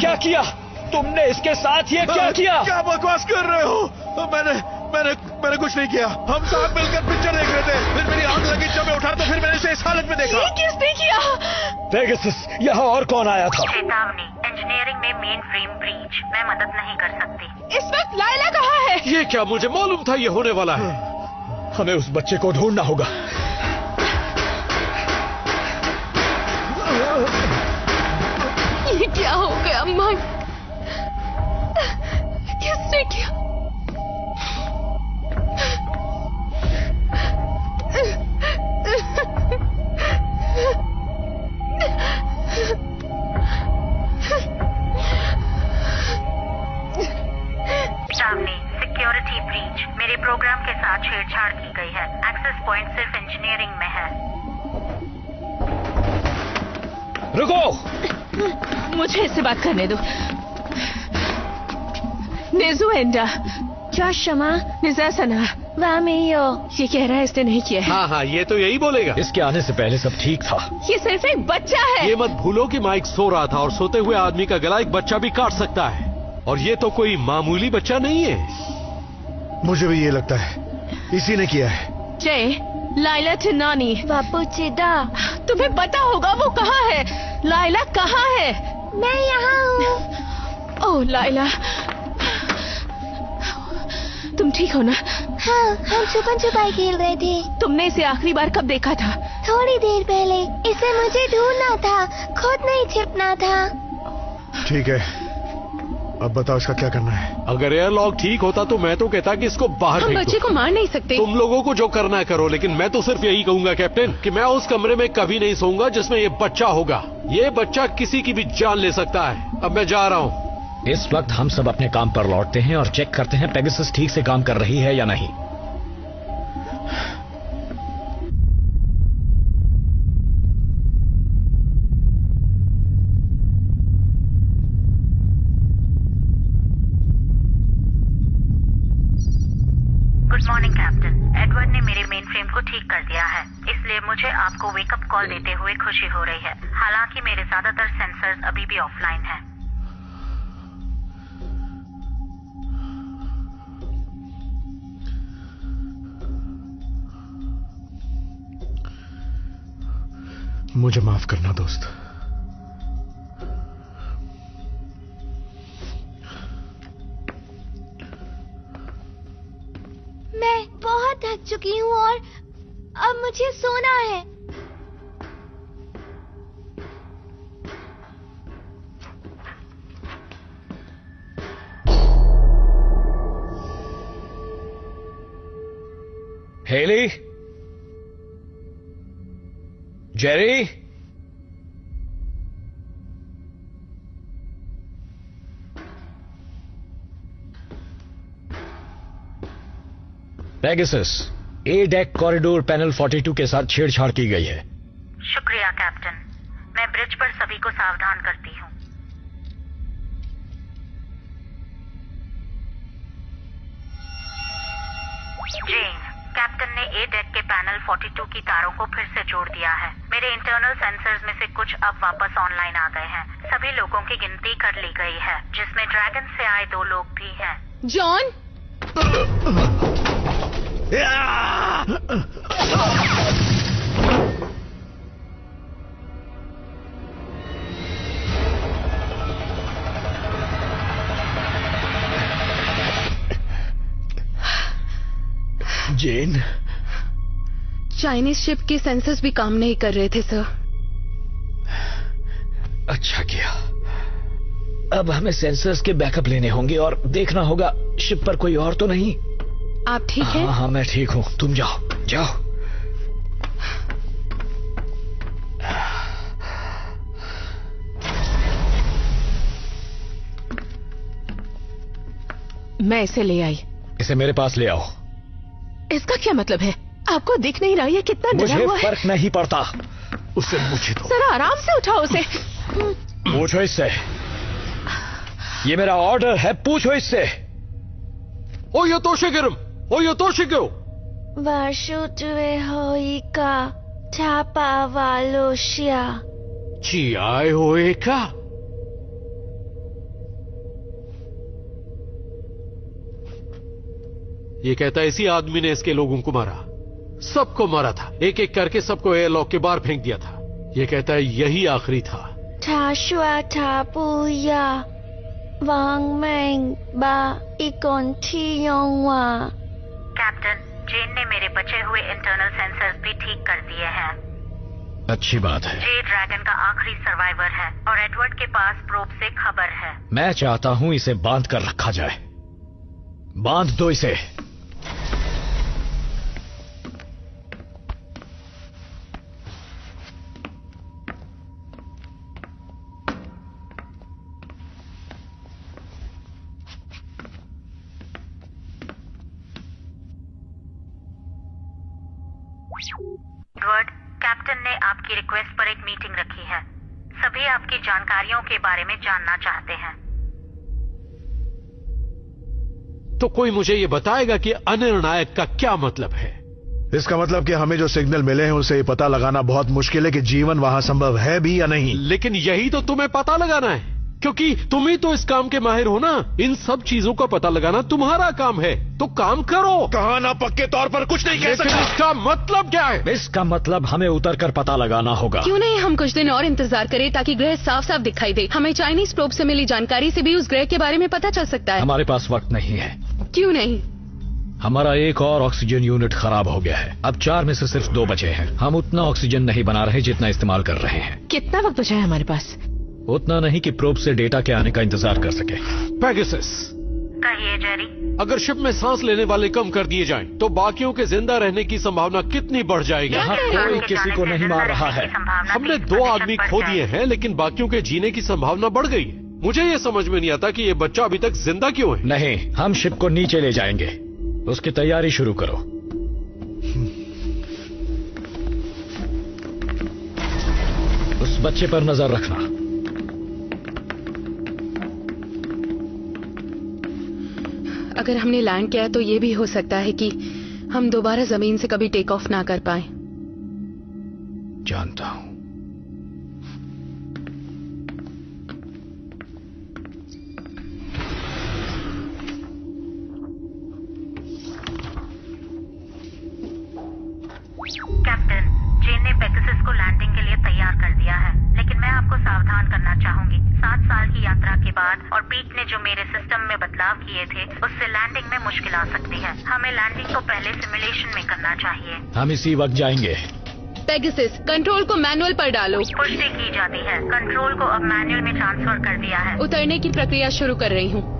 क्या किया तुमने? इसके साथ ये क्या किया? क्या बकवास कर रहे हो? मैंने कुछ नहीं किया। हम साथ मिलकर पिक्चर देख रहे थे, फिर मेरी आंख लगी, जब मैं उठा तो फिर मैंने इसे इस हालत में देखा। ये किसने किया? पेगासस, यहाँ और कौन आया था? चेतावनी, इंजीनियरिंग में मेन फ्रेम ब्रीच। मैं मदद नहीं कर सकती। इस वक्त लायला कहाँ है? ये क्या, मुझे मालूम था ये होने वाला है। हमें उस बच्चे को ढूंढना होगा। ये क्या हो गया माइक? किसने किया? चेतावनी, सिक्योरिटी ब्रीच। मेरे प्रोग्राम के साथ छेड़छाड़ की गई है। एक्सेस पॉइंट सिर्फ इंजीनियरिंग में है। रुको, मुझे इससे बात करने दो। नेजुएंडा, जोशमा, निजासना, वामियो। ये कह रहा है इसने नहीं किया है। हाँ हाँ, ये तो यही बोलेगा। इसके आने से पहले सब ठीक था। ये सिर्फ एक बच्चा है। ये मत भूलो कि माइक सो रहा था और सोते हुए आदमी का गला एक बच्चा भी काट सकता है, और ये तो कोई मामूली बच्चा नहीं है। मुझे भी ये लगता है इसी ने किया है। जय, लाइला टिनानी, बापू चिदा। तुम्हें पता होगा वो कहाँ है? लाइला कहाँ है? मैं यहाँ हूँ। ओह लाइला, तुम ठीक हो ना? हाँ, हम छुपन छुपाई खेल रहे थे। तुमने इसे आखिरी बार कब देखा था? थोड़ी देर पहले। इसे मुझे ढूंढना था, खुद नहीं छिपना था। ठीक है, अब बताओ इसका क्या करना है। अगर एयरलॉक ठीक होता तो मैं तो कहता कि इसको बाहर हम फेंक बच्चे दो। को मार नहीं सकते। तुम लोगों को जो करना है करो, लेकिन मैं तो सिर्फ यही कहूंगा कैप्टन कि मैं उस कमरे में कभी नहीं सोऊंगा जिसमें ये बच्चा होगा। ये बच्चा किसी की भी जान ले सकता है। अब मैं जा रहा हूँ। इस वक्त हम सब अपने काम पर लौटते हैं और चेक करते हैं पेगासस ठीक से काम कर रही है या नहीं। Good morning captain. एडवर्ड ने मेरे मेन फ्रेम को ठीक कर दिया है, इसलिए मुझे आपको वेकअप कॉल देते हुए खुशी हो रही है। हालांकि मेरे ज्यादातर सेंसर्स अभी भी ऑफलाइन हैं। मुझे माफ करना दोस्त। मैं बहुत थक चुकी हूँ और अब मुझे सोना है। हेली, जेरी, पेगासस, ए डेक कॉरिडोर पैनल 42 के साथ छेड़छाड़ की गई है। शुक्रिया कैप्टन। मैं ब्रिज पर सभी को सावधान करती हूँ। जेन, कैप्टन ने ए डेक के पैनल 42 की तारों को फिर से जोड़ दिया है। मेरे इंटरनल सेंसर्स में से कुछ अब वापस ऑनलाइन आ गए हैं। सभी लोगों की गिनती कर ली गई है, जिसमें ड्रैगन से आए 2 लोग भी हैं। जॉन, जेन, चाइनीज शिप के सेंसर्स भी काम नहीं कर रहे थे सर। अच्छा किया। अब हमें सेंसर्स के बैकअप लेने होंगे और देखना होगा शिप पर कोई और तो नहीं। आप ठीक हैं? हाँ, मैं ठीक हूँ। तुम जाओ जाओ। मैं इसे ले आई। इसे मेरे पास ले आओ। इसका क्या मतलब है? आपको दिख नहीं रहा है कितना डरा हुआ है? मुझे फर्क नहीं पड़ता। उसे मुझे दो। सर आराम से उठाओ उसे। पूछो इससे। ये मेरा ऑर्डर है, पूछो इससे। ओ यो तोशिगिरम, ओ यो तोशिगो। वाशुतुए होइका छापा वालोशिया। चियाए होए का। ये कहता है इसी आदमी ने इसके लोगों को मारा, सबको मारा था, एक एक करके सबको एयरलॉक के बाहर फेंक दिया था। ये कहता है यही आखिरी था। कैप्टन, जेन ने मेरे बचे हुए इंटरनल सेंसर्स भी ठीक कर दिए हैं। अच्छी बात है। जे ड्रैगन का आखिरी सर्वाइवर है और एडवर्ड के पास प्रोब से खबर है। मैं चाहता हूं इसे बांध कर रखा जाए। बांध दो इसे। एडवर्ड, कैप्टन ने आपकी रिक्वेस्ट पर एक मीटिंग रखी है। सभी आपकी जानकारियों के बारे में जानना चाहते हैं। तो कोई मुझे ये बताएगा कि अनिर्णायक का क्या मतलब है? इसका मतलब कि हमें जो सिग्नल मिले हैं उसे ये पता लगाना बहुत मुश्किल है कि जीवन वहां संभव है भी या नहीं। लेकिन यही तो तुम्हें पता लगाना है, क्योंकि तुम ही तो इस काम के माहिर हो ना। इन सब चीजों का पता लगाना तुम्हारा काम है, तो काम करो। कहा ना पक्के तौर पर कुछ नहीं कह सकता। इसका मतलब क्या है? इसका मतलब हमें उतर कर पता लगाना होगा। क्यों नहीं हम कुछ दिन और इंतजार करें ताकि ग्रह साफ साफ दिखाई दे। हमें चाइनीज प्रोब से मिली जानकारी से भी उस ग्रह के बारे में पता चल सकता है। हमारे पास वक्त नहीं है। क्यों नहीं? हमारा एक और ऑक्सीजन यूनिट खराब हो गया है। अब 4 में से सिर्फ 2 बचे हैं। हम उतना ऑक्सीजन नहीं बना रहे जितना इस्तेमाल कर रहे हैं। कितना वक्त बचा है हमारे पास? उतना नहीं कि प्रोब से डेटा के आने का इंतजार कर सके। पेगासस, कहिए जेरी। अगर शिप में सांस लेने वाले कम कर दिए जाएं, तो बाकियों के जिंदा रहने की संभावना कितनी बढ़ जाएगी? यहाँ कोई किसी को नहीं मार रहा है। हमने 2 आदमी खो दिए हैं, लेकिन बाकियों के जीने की संभावना बढ़ गई है। मुझे ये समझ में नहीं आता कि ये बच्चा अभी तक जिंदा क्यों है। नहीं, हम शिप को नीचे ले जाएंगे। उसकी तैयारी शुरू करो। उस बच्चे पर नजर रखना। अगर हमने लैंड किया तो ये भी हो सकता है कि हम दोबारा जमीन से कभी टेक ऑफ ना कर पाए। जानता हूं। कैप्टन, जेन ने पेगासस को लैंडिंग के लिए तैयार कर दिया है, लेकिन मैं आपको सावधान करना चाहूंगी। 7 साल की यात्रा के बाद और पीट ने जो मेरे सिस्टम में बदलाव किए थे, उससे लैंडिंग में मुश्किल आ सकती है। हमें लैंडिंग को पहले सिमुलेशन में करना चाहिए। हम इसी वक्त जाएंगे। पेगासस, कंट्रोल को मैनुअल पर डालो। पुष्टि की जाती है। कंट्रोल को अब मैनुअल में ट्रांसफर कर दिया है। उतरने की प्रक्रिया शुरू कर रही हूँ।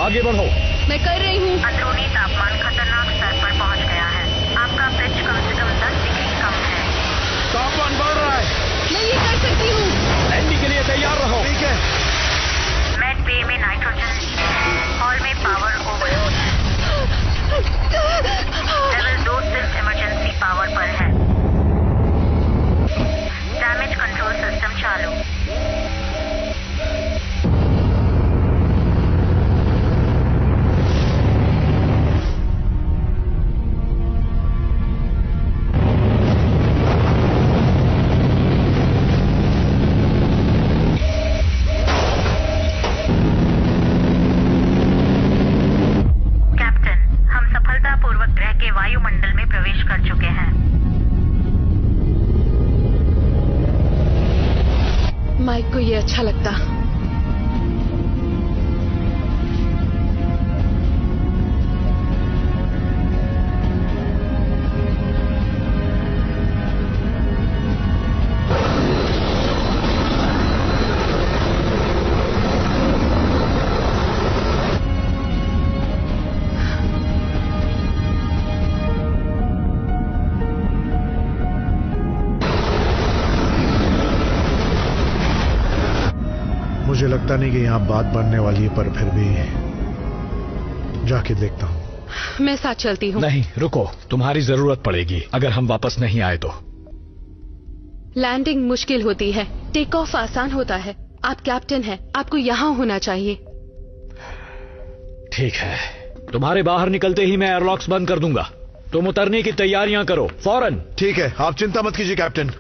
आगे बढ़ो। मैं कर रही हूँ। अंदरूनी तापमान खतरनाक स्तर पर पहुँच गया है। आपका पिच कम से कम 10 डिग्री कम है। तापमान बढ़ रहा है। मैं ये कर सकती हूँ। लैंडिंग के लिए तैयार रहो। ठीक है। मेड बे में नाइट्रोजन, हॉल में पावर ओवर। लेवल 2 सिर्फ इमरजेंसी पावर पर है। डैमेज कंट्रोल सिस्टम चालू। वायुमंडल में प्रवेश कर चुके हैं। माइक को ये अच्छा लगता। मुझे लगता नहीं कि यहाँ बात बनने वाली है, पर फिर भी जाके देखता हूँ। मैं साथ चलती हूँ। नहीं रुको, तुम्हारी जरूरत पड़ेगी अगर हम वापस नहीं आए तो। लैंडिंग मुश्किल होती है, टेक ऑफ आसान होता है। आप कैप्टन हैं, आपको यहाँ होना चाहिए। ठीक है, तुम्हारे बाहर निकलते ही मैं एयरलॉक्स बंद कर दूंगा। तुम उतरने की तैयारियां करो फौरन। ठीक है, आप चिंता मत कीजिए कैप्टन।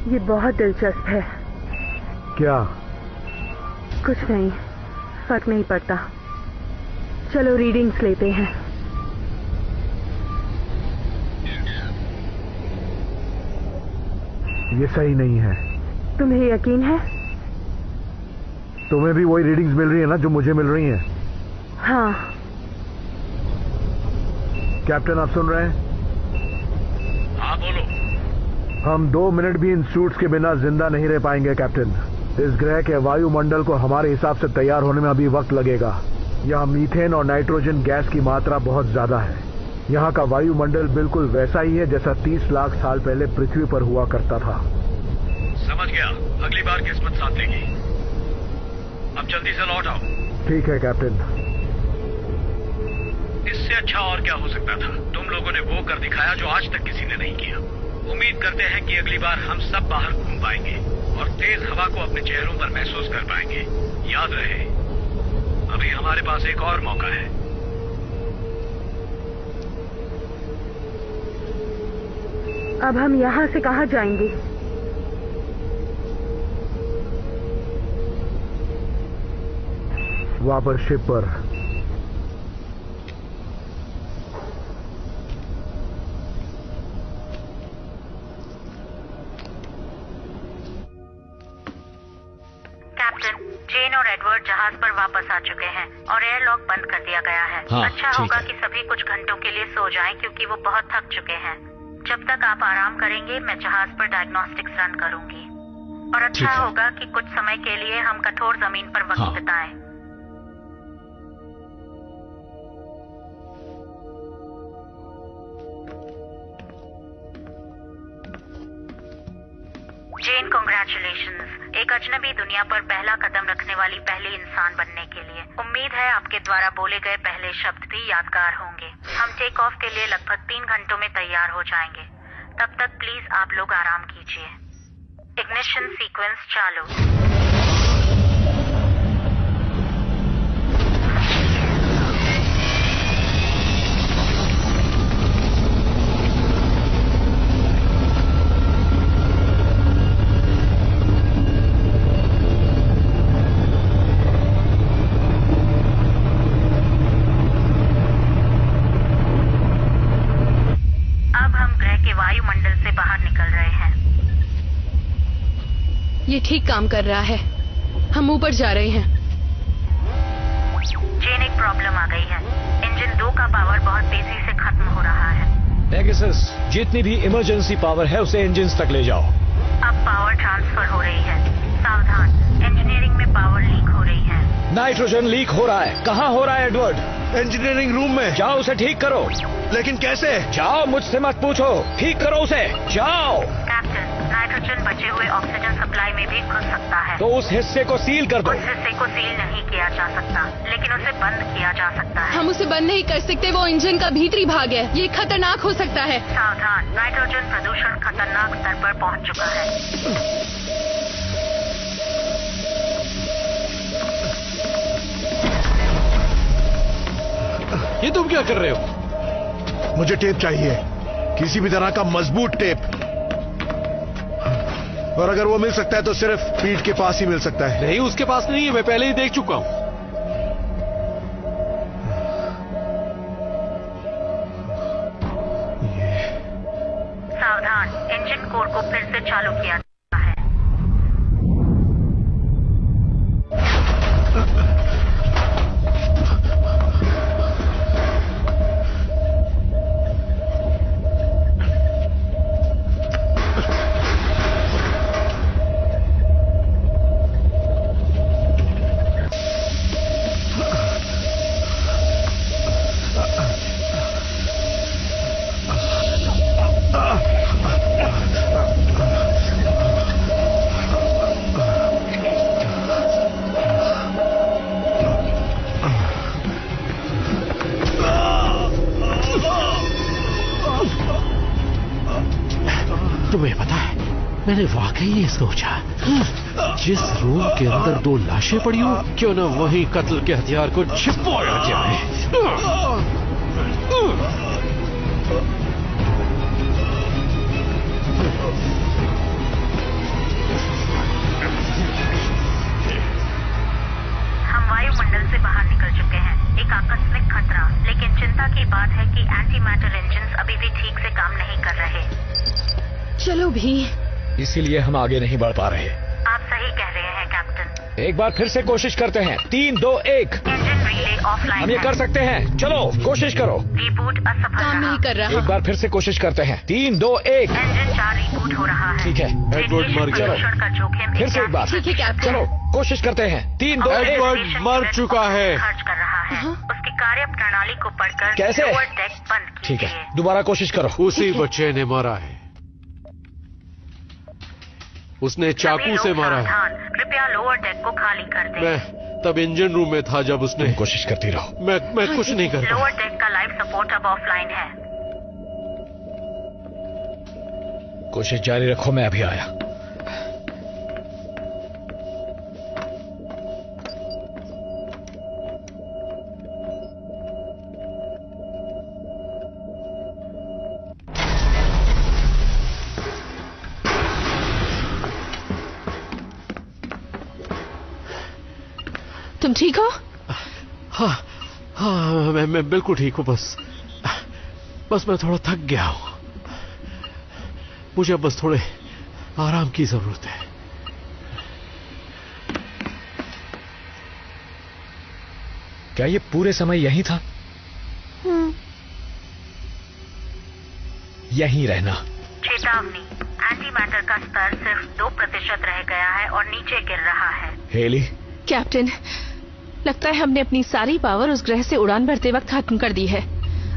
ये बहुत दिलचस्प है। क्या? कुछ नहीं, फर्क नहीं पड़ता। चलो रीडिंग्स लेते हैं। ये सही नहीं है। तुम्हें यकीन है? तुम्हें भी वही रीडिंग्स मिल रही है ना जो मुझे मिल रही हैं? हाँ। कैप्टन आप सुन रहे हैं? हाँ बोलो। हम 2 मिनट भी इन सूट्स के बिना जिंदा नहीं रह पाएंगे कैप्टन। इस ग्रह के वायुमंडल को हमारे हिसाब से तैयार होने में अभी वक्त लगेगा। यहाँ मीथेन और नाइट्रोजन गैस की मात्रा बहुत ज्यादा है। यहाँ का वायुमंडल बिल्कुल वैसा ही है जैसा 30 लाख साल पहले पृथ्वी पर हुआ करता था। समझ गया, अगली बार किस्मत साथ देगी। अब जल्दी से लौट आओ। ठीक है कैप्टन। इससे अच्छा और क्या हो सकता था? तुम लोगों ने वो कर दिखाया जो आज तक किसी ने नहीं किया। उम्मीद करते हैं कि अगली बार हम सब बाहर घूम पाएंगे और तेज हवा को अपने चेहरों पर महसूस कर पाएंगे। याद रहे, अभी हमारे पास एक और मौका है। अब हम यहाँ से कहाँ जाएंगे? वापस शिप पर। कैप्टन, जेन और एडवर्ड जहाज पर वापस आ चुके हैं और एयरलॉक बंद कर दिया गया है। हाँ, अच्छा होगा कि सभी कुछ घंटों के लिए सो जाएं क्योंकि वो बहुत थक चुके हैं। जब तक आप आराम करेंगे मैं जहाज पर डायग्नोस्टिक्स रन करूंगी। और अच्छा होगा कि कुछ समय के लिए हम कठोर जमीन पर वक्त बिताएं। जेन, कांग्रेचुलेशंस, एक अजनबी दुनिया पर पहला कदम रखने वाली पहली इंसान बनने के लिए। उम्मीद है आपके द्वारा बोले गए पहले शब्द भी यादगार होंगे। हम टेक ऑफ के लिए लगभग 3 घंटों में तैयार हो जाएंगे। तब तक प्लीज आप लोग आराम कीजिए। इग्निशन सीक्वेंस चालू। वायुमंडल से बाहर निकल रहे हैं। ये ठीक काम कर रहा है। हम ऊपर जा रहे हैं। जेन, एक प्रॉब्लम आ गई है। इंजन 2 का पावर बहुत तेजी से खत्म हो रहा है। पेगासस, जितनी भी इमरजेंसी पावर है उसे इंजन्स तक ले जाओ। अब पावर ट्रांसफर हो रही है। सावधान, इंजीनियरिंग में पावर लीक हो रही है। नाइट्रोजन लीक हो रहा है। कहाँ हो रहा है एडवर्ड? इंजीनियरिंग रूम में। जाओ उसे ठीक करो। लेकिन कैसे? जाओ, मुझसे मत पूछो, ठीक करो उसे, जाओ। कैप्टन, नाइट्रोजन बचे हुए ऑक्सीजन सप्लाई में भी घुस सकता है। तो उस हिस्से को सील कर दो। उस हिस्से को सील नहीं किया जा सकता, लेकिन उसे बंद किया जा सकता है। हम उसे बंद नहीं कर सकते, वो इंजन का भीतरी भाग है। ये खतरनाक हो सकता है। सावधान, नाइट्रोजन प्रदूषण खतरनाक स्तर पर पहुंच चुका है। ये तुम क्या कर रहे हो? मुझे टेप चाहिए, किसी भी तरह का मजबूत टेप। और अगर वो मिल सकता है तो सिर्फ पीठ के पास ही मिल सकता है। नहीं, उसके पास नहीं है, मैं पहले ही देख चुका हूं। सावधान, इंजन कोर को फिर से चालू किया। मैंने वाकई ये सोचा, जिस रूम के अंदर 2 लाशें पड़ी हो, क्यों न वहीं कत्ल के हथियार को छिपाया जाए। हम वायुमंडल से बाहर निकल चुके हैं। एक आकस्मिक खतरा, लेकिन चिंता की बात है कि एंटी मैटर इंजन्स अभी भी ठीक से काम नहीं कर रहे। चलो भी, इसीलिए हम आगे नहीं बढ़ पा रहे। आप सही कह रहे हैं कैप्टन। एक बार फिर से कोशिश करते हैं। 3, 2, 1। Engine relay offline. हम ये कर सकते हैं। चलो कोशिश करो। रिबूट असफल काम नहीं कर रहा। एक बार फिर से कोशिश करते हैं। 3, 2, 1। इंजन 4 रिबूट हो रहा है। ठीक है। एडवर्ड मर गया। का जोखिम फिर से एक बार। ठीक है कैप्टन। चलो कोशिश करते हैं। 3, 2, 1। एडवर्ड मर चुका है। खर्च कर रहा है। उसकी कार्य प्रणाली को पढ़कर कैसे? लोअर डेक बंद कीजिए। ठीक है, दोबारा कोशिश करो। उसी बच्चे ने मारा है। उसने चाकू से मारा है। कृपया लोअर डेक को खाली कर दें। मैं तब इंजन रूम में था जब उसने। कोशिश करती रहो। मैं कुछ नहीं कर पाया। लोअर डेक का लाइफ सपोर्ट अब ऑफलाइन है। कोशिश जारी रखो, मैं अभी आया। तुम ठीक हो? हाँ, मैं बिल्कुल ठीक हूँ। बस मैं थोड़ा थक गया हूँ। मुझे बस थोड़े आराम की जरूरत है। क्या ये पूरे समय यहीं था? यहीं रहना। चेतावनी, एंटी मैटर का स्तर सिर्फ 2% रह गया है और नीचे गिर रहा है। हेली, कैप्टन, लगता है हमने अपनी सारी पावर उस ग्रह से उड़ान भरते वक्त खत्म कर दी है।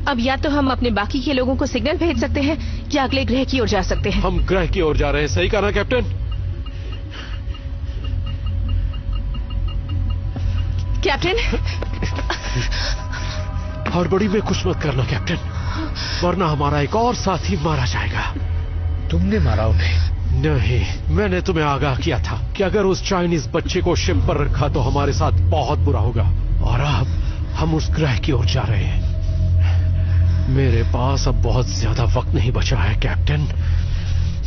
अब या तो हम अपने बाकी के लोगों को सिग्नल भेज सकते हैं या अगले ग्रह की ओर जा सकते हैं। हम ग्रह की ओर जा रहे हैं, सही कहा ना कैप्टन? कैप्टन, हड़बड़ी में कुछ मत करना कैप्टन, वरना हमारा एक और साथी मारा जाएगा। तुमने मारा उन्हें? नहीं, मैंने तुम्हें आगाह किया था कि अगर उस चाइनीज बच्चे को शिप पर रखा तो हमारे साथ बहुत बुरा होगा। और अब हम उस ग्रह की ओर जा रहे हैं। मेरे पास अब बहुत ज्यादा वक्त नहीं बचा है कैप्टन,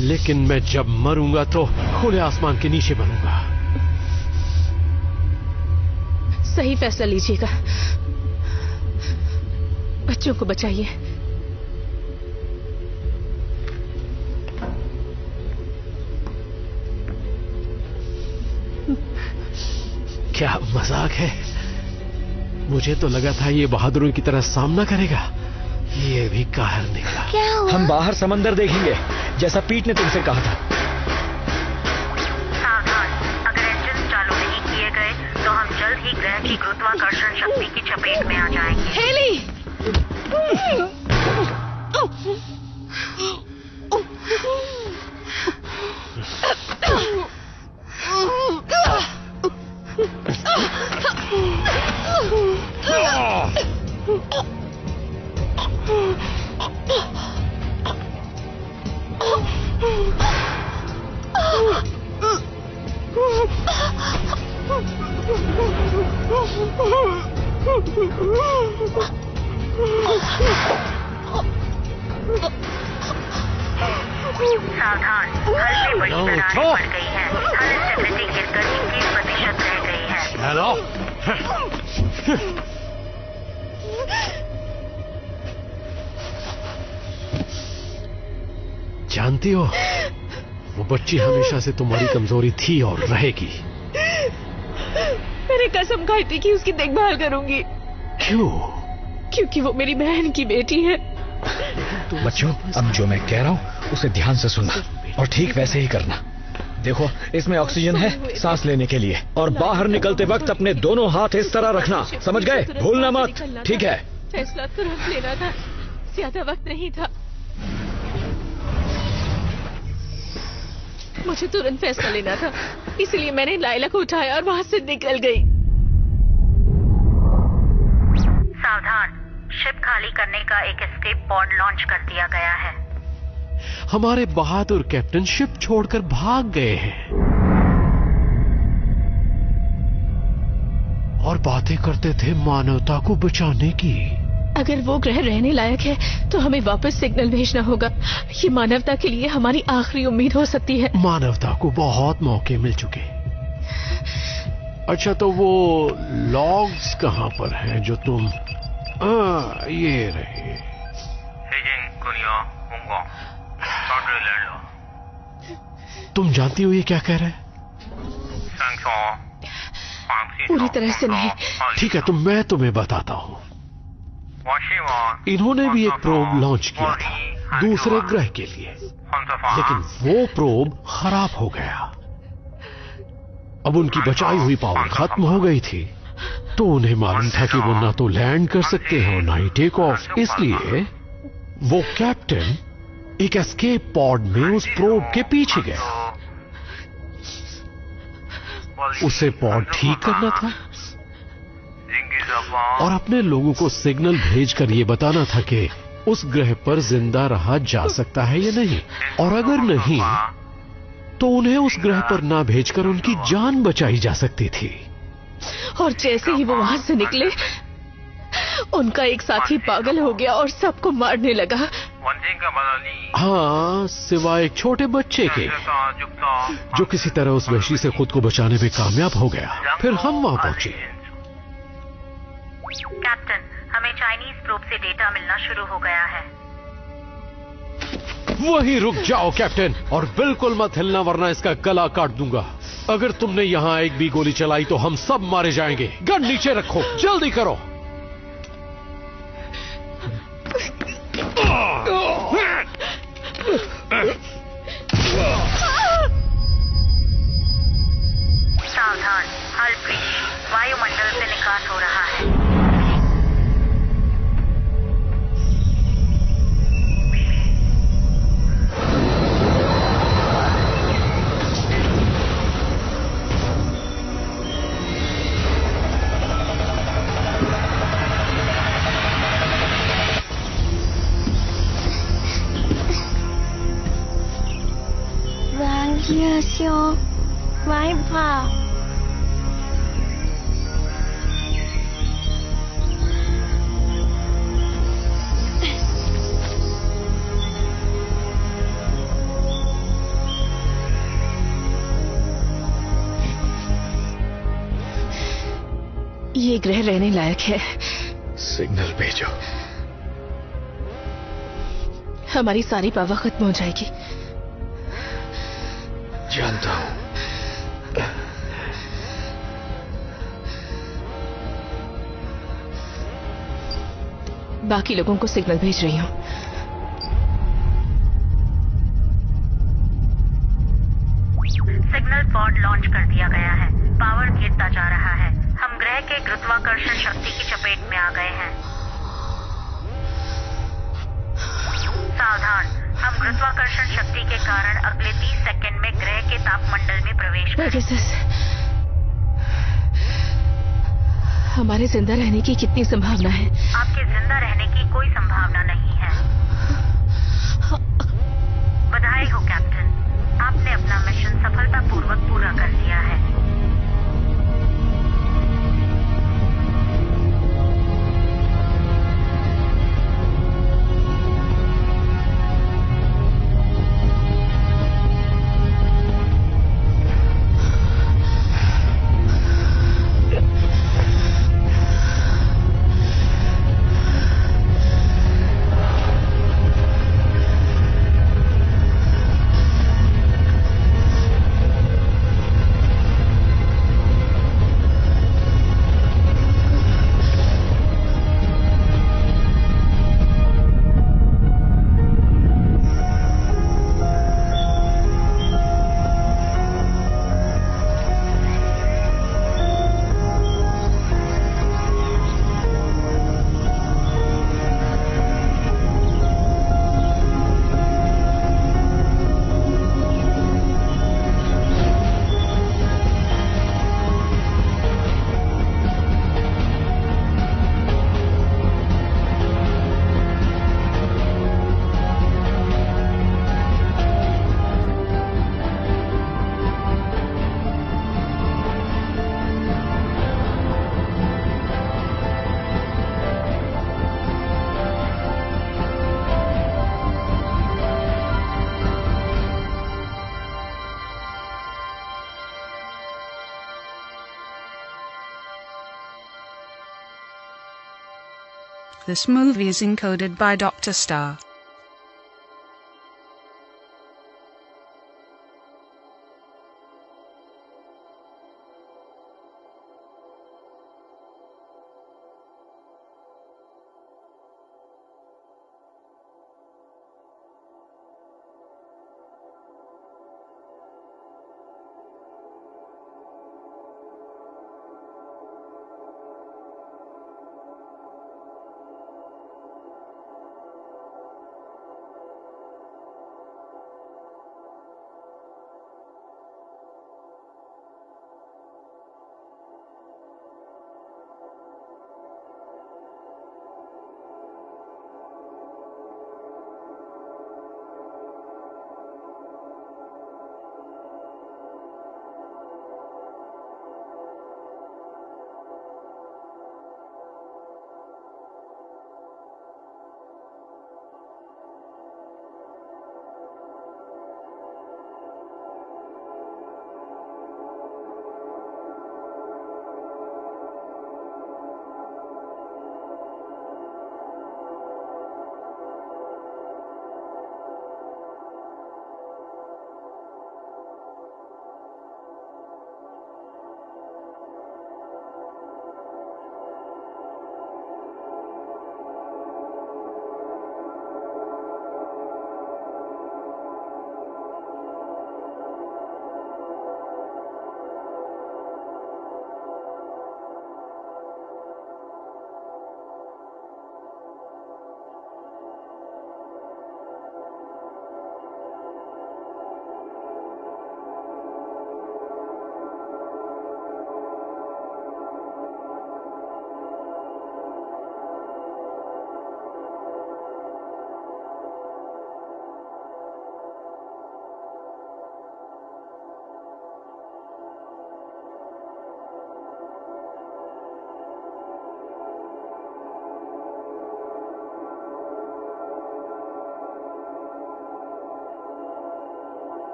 लेकिन मैं जब मरूंगा तो खुले आसमान के नीचे मरूंगा। सही फैसला लीजिएगा। बच्चों को बचाइए। क्या मजाक है? मुझे तो लगा था ये बहादुरों की तरह सामना करेगा, ये भी काहर निकला। क्या हुआ? हम बाहर समंदर देखेंगे, जैसा पीट ने तुमसे कहा था। सावधान, अगर इंजन चालू नहीं किए गए तो हम जल्द ही ग्रह की गुरुत्वाकर्षण शक्ति की चपेट में आ जाएंगे। हेली! सावधान, हल में बड़ी दरारें पड़ गई हैं। हल स्टेबिलिटी गिरकर 21% रह गई है। हेलो, जानती हो, वो बच्ची हमेशा से तुम्हारी कमजोरी थी और रहेगी। मैंने कसम खाई थी कि उसकी देखभाल करूंगी। क्यों? क्योंकि वो मेरी बहन की बेटी है। बच्चों, अब जो मैं कह रहा हूँ उसे ध्यान से सुनना और ठीक वैसे ही करना। देखो, इसमें ऑक्सीजन है सांस लेने के लिए, और बाहर निकलते वक्त अपने दोनों हाथ इस तरह रखना, समझ गए? भूलना मत, ठीक है? फैसला तुरंत लेना था, ज्यादा वक्त नहीं था। मुझे तुरंत फैसला लेना था, इसलिए मैंने लाइला को उठाया और वहां से निकल गई। सावधान, शिप खाली करने का एक एस्केप पॉड लॉन्च कर दिया गया है। हमारे बहादुर कैप्टन शिप छोड़कर भाग गए हैं और बातें करते थे मानवता को बचाने की। अगर वो ग्रह रहने लायक है तो हमें वापस सिग्नल भेजना होगा। ये मानवता के लिए हमारी आखिरी उम्मीद हो सकती है। मानवता को बहुत मौके मिल चुके। अच्छा, तो वो लॉग्स कहां पर हैं जो तुम ये रहे। तुम जानती हो ये क्या कह रहे हैं? पूरी तरह से नहीं। ठीक है, तो मैं तुम्हें बताता हूं। इन्होंने भी एक प्रोब लॉन्च किया था दूसरे ग्रह के लिए, लेकिन वो प्रोब खराब हो गया। अब उनकी बचाई हुई पावर खत्म हो गई थी, तो उन्हें मालूम था कि वो ना तो लैंड कर सकते हैं और ना ही टेक ऑफ। इसलिए वो कैप्टन एक एस्केप पॉड में उस प्रोब के पीछे गया। उसे पॉड ठीक करना था और अपने लोगों को सिग्नल भेजकर यह बताना था कि उस ग्रह पर जिंदा रहा जा सकता है या नहीं, और अगर नहीं तो उन्हें उस ग्रह पर ना भेजकर उनकी जान बचाई जा सकती थी। और जैसे ही वो वहां से निकले, उनका एक साथी पागल हो गया और सबको मारने लगा। हाँ, सिवाय एक छोटे बच्चे के, जो किसी तरह उस वहशी से खुद को बचाने में कामयाब हो गया। फिर हम वहां पहुंचे। कैप्टन, हमें चाइनीज प्रोब से डेटा मिलना शुरू हो गया है। वहीं रुक जाओ कैप्टन, और बिल्कुल मत हिलना वरना इसका गला काट दूंगा। अगर तुमने यहां एक भी गोली चलाई तो हम सब मारे जाएंगे। गन नीचे रखो, जल्दी करो। सावधान, हल ब्रीच, वायुमंडल से निकास हो रहा है। ये क्यों वहीं भाग? ये ग्रह रहने लायक है। सिग्नल भेजो। हमारी सारी पावर खत्म हो जाएगी। जानता हूं। बाकी लोगों को सिग्नल भेज रही हूं। सिग्नल पॉड लॉन्च कर दिया गया है। पावर गिरता जा रहा है। हम ग्रह के गुरुत्वाकर्षण शक्ति की चपेट में आ गए हैं। सावधान, हम गुरुत्वाकर्षण शक्ति के कारण अगले 30 सेकंड में ग्रह के तापमंडल में प्रवेश करेंगे। हमारे जिंदा रहने की कितनी संभावना है? आपके जिंदा रहने की कोई संभावना नहीं है। बधाई हो कैप्टन, आपने अपना मिशन सफलतापूर्वक पूरा कर लिया है। This movie is encoded by Dr. Star.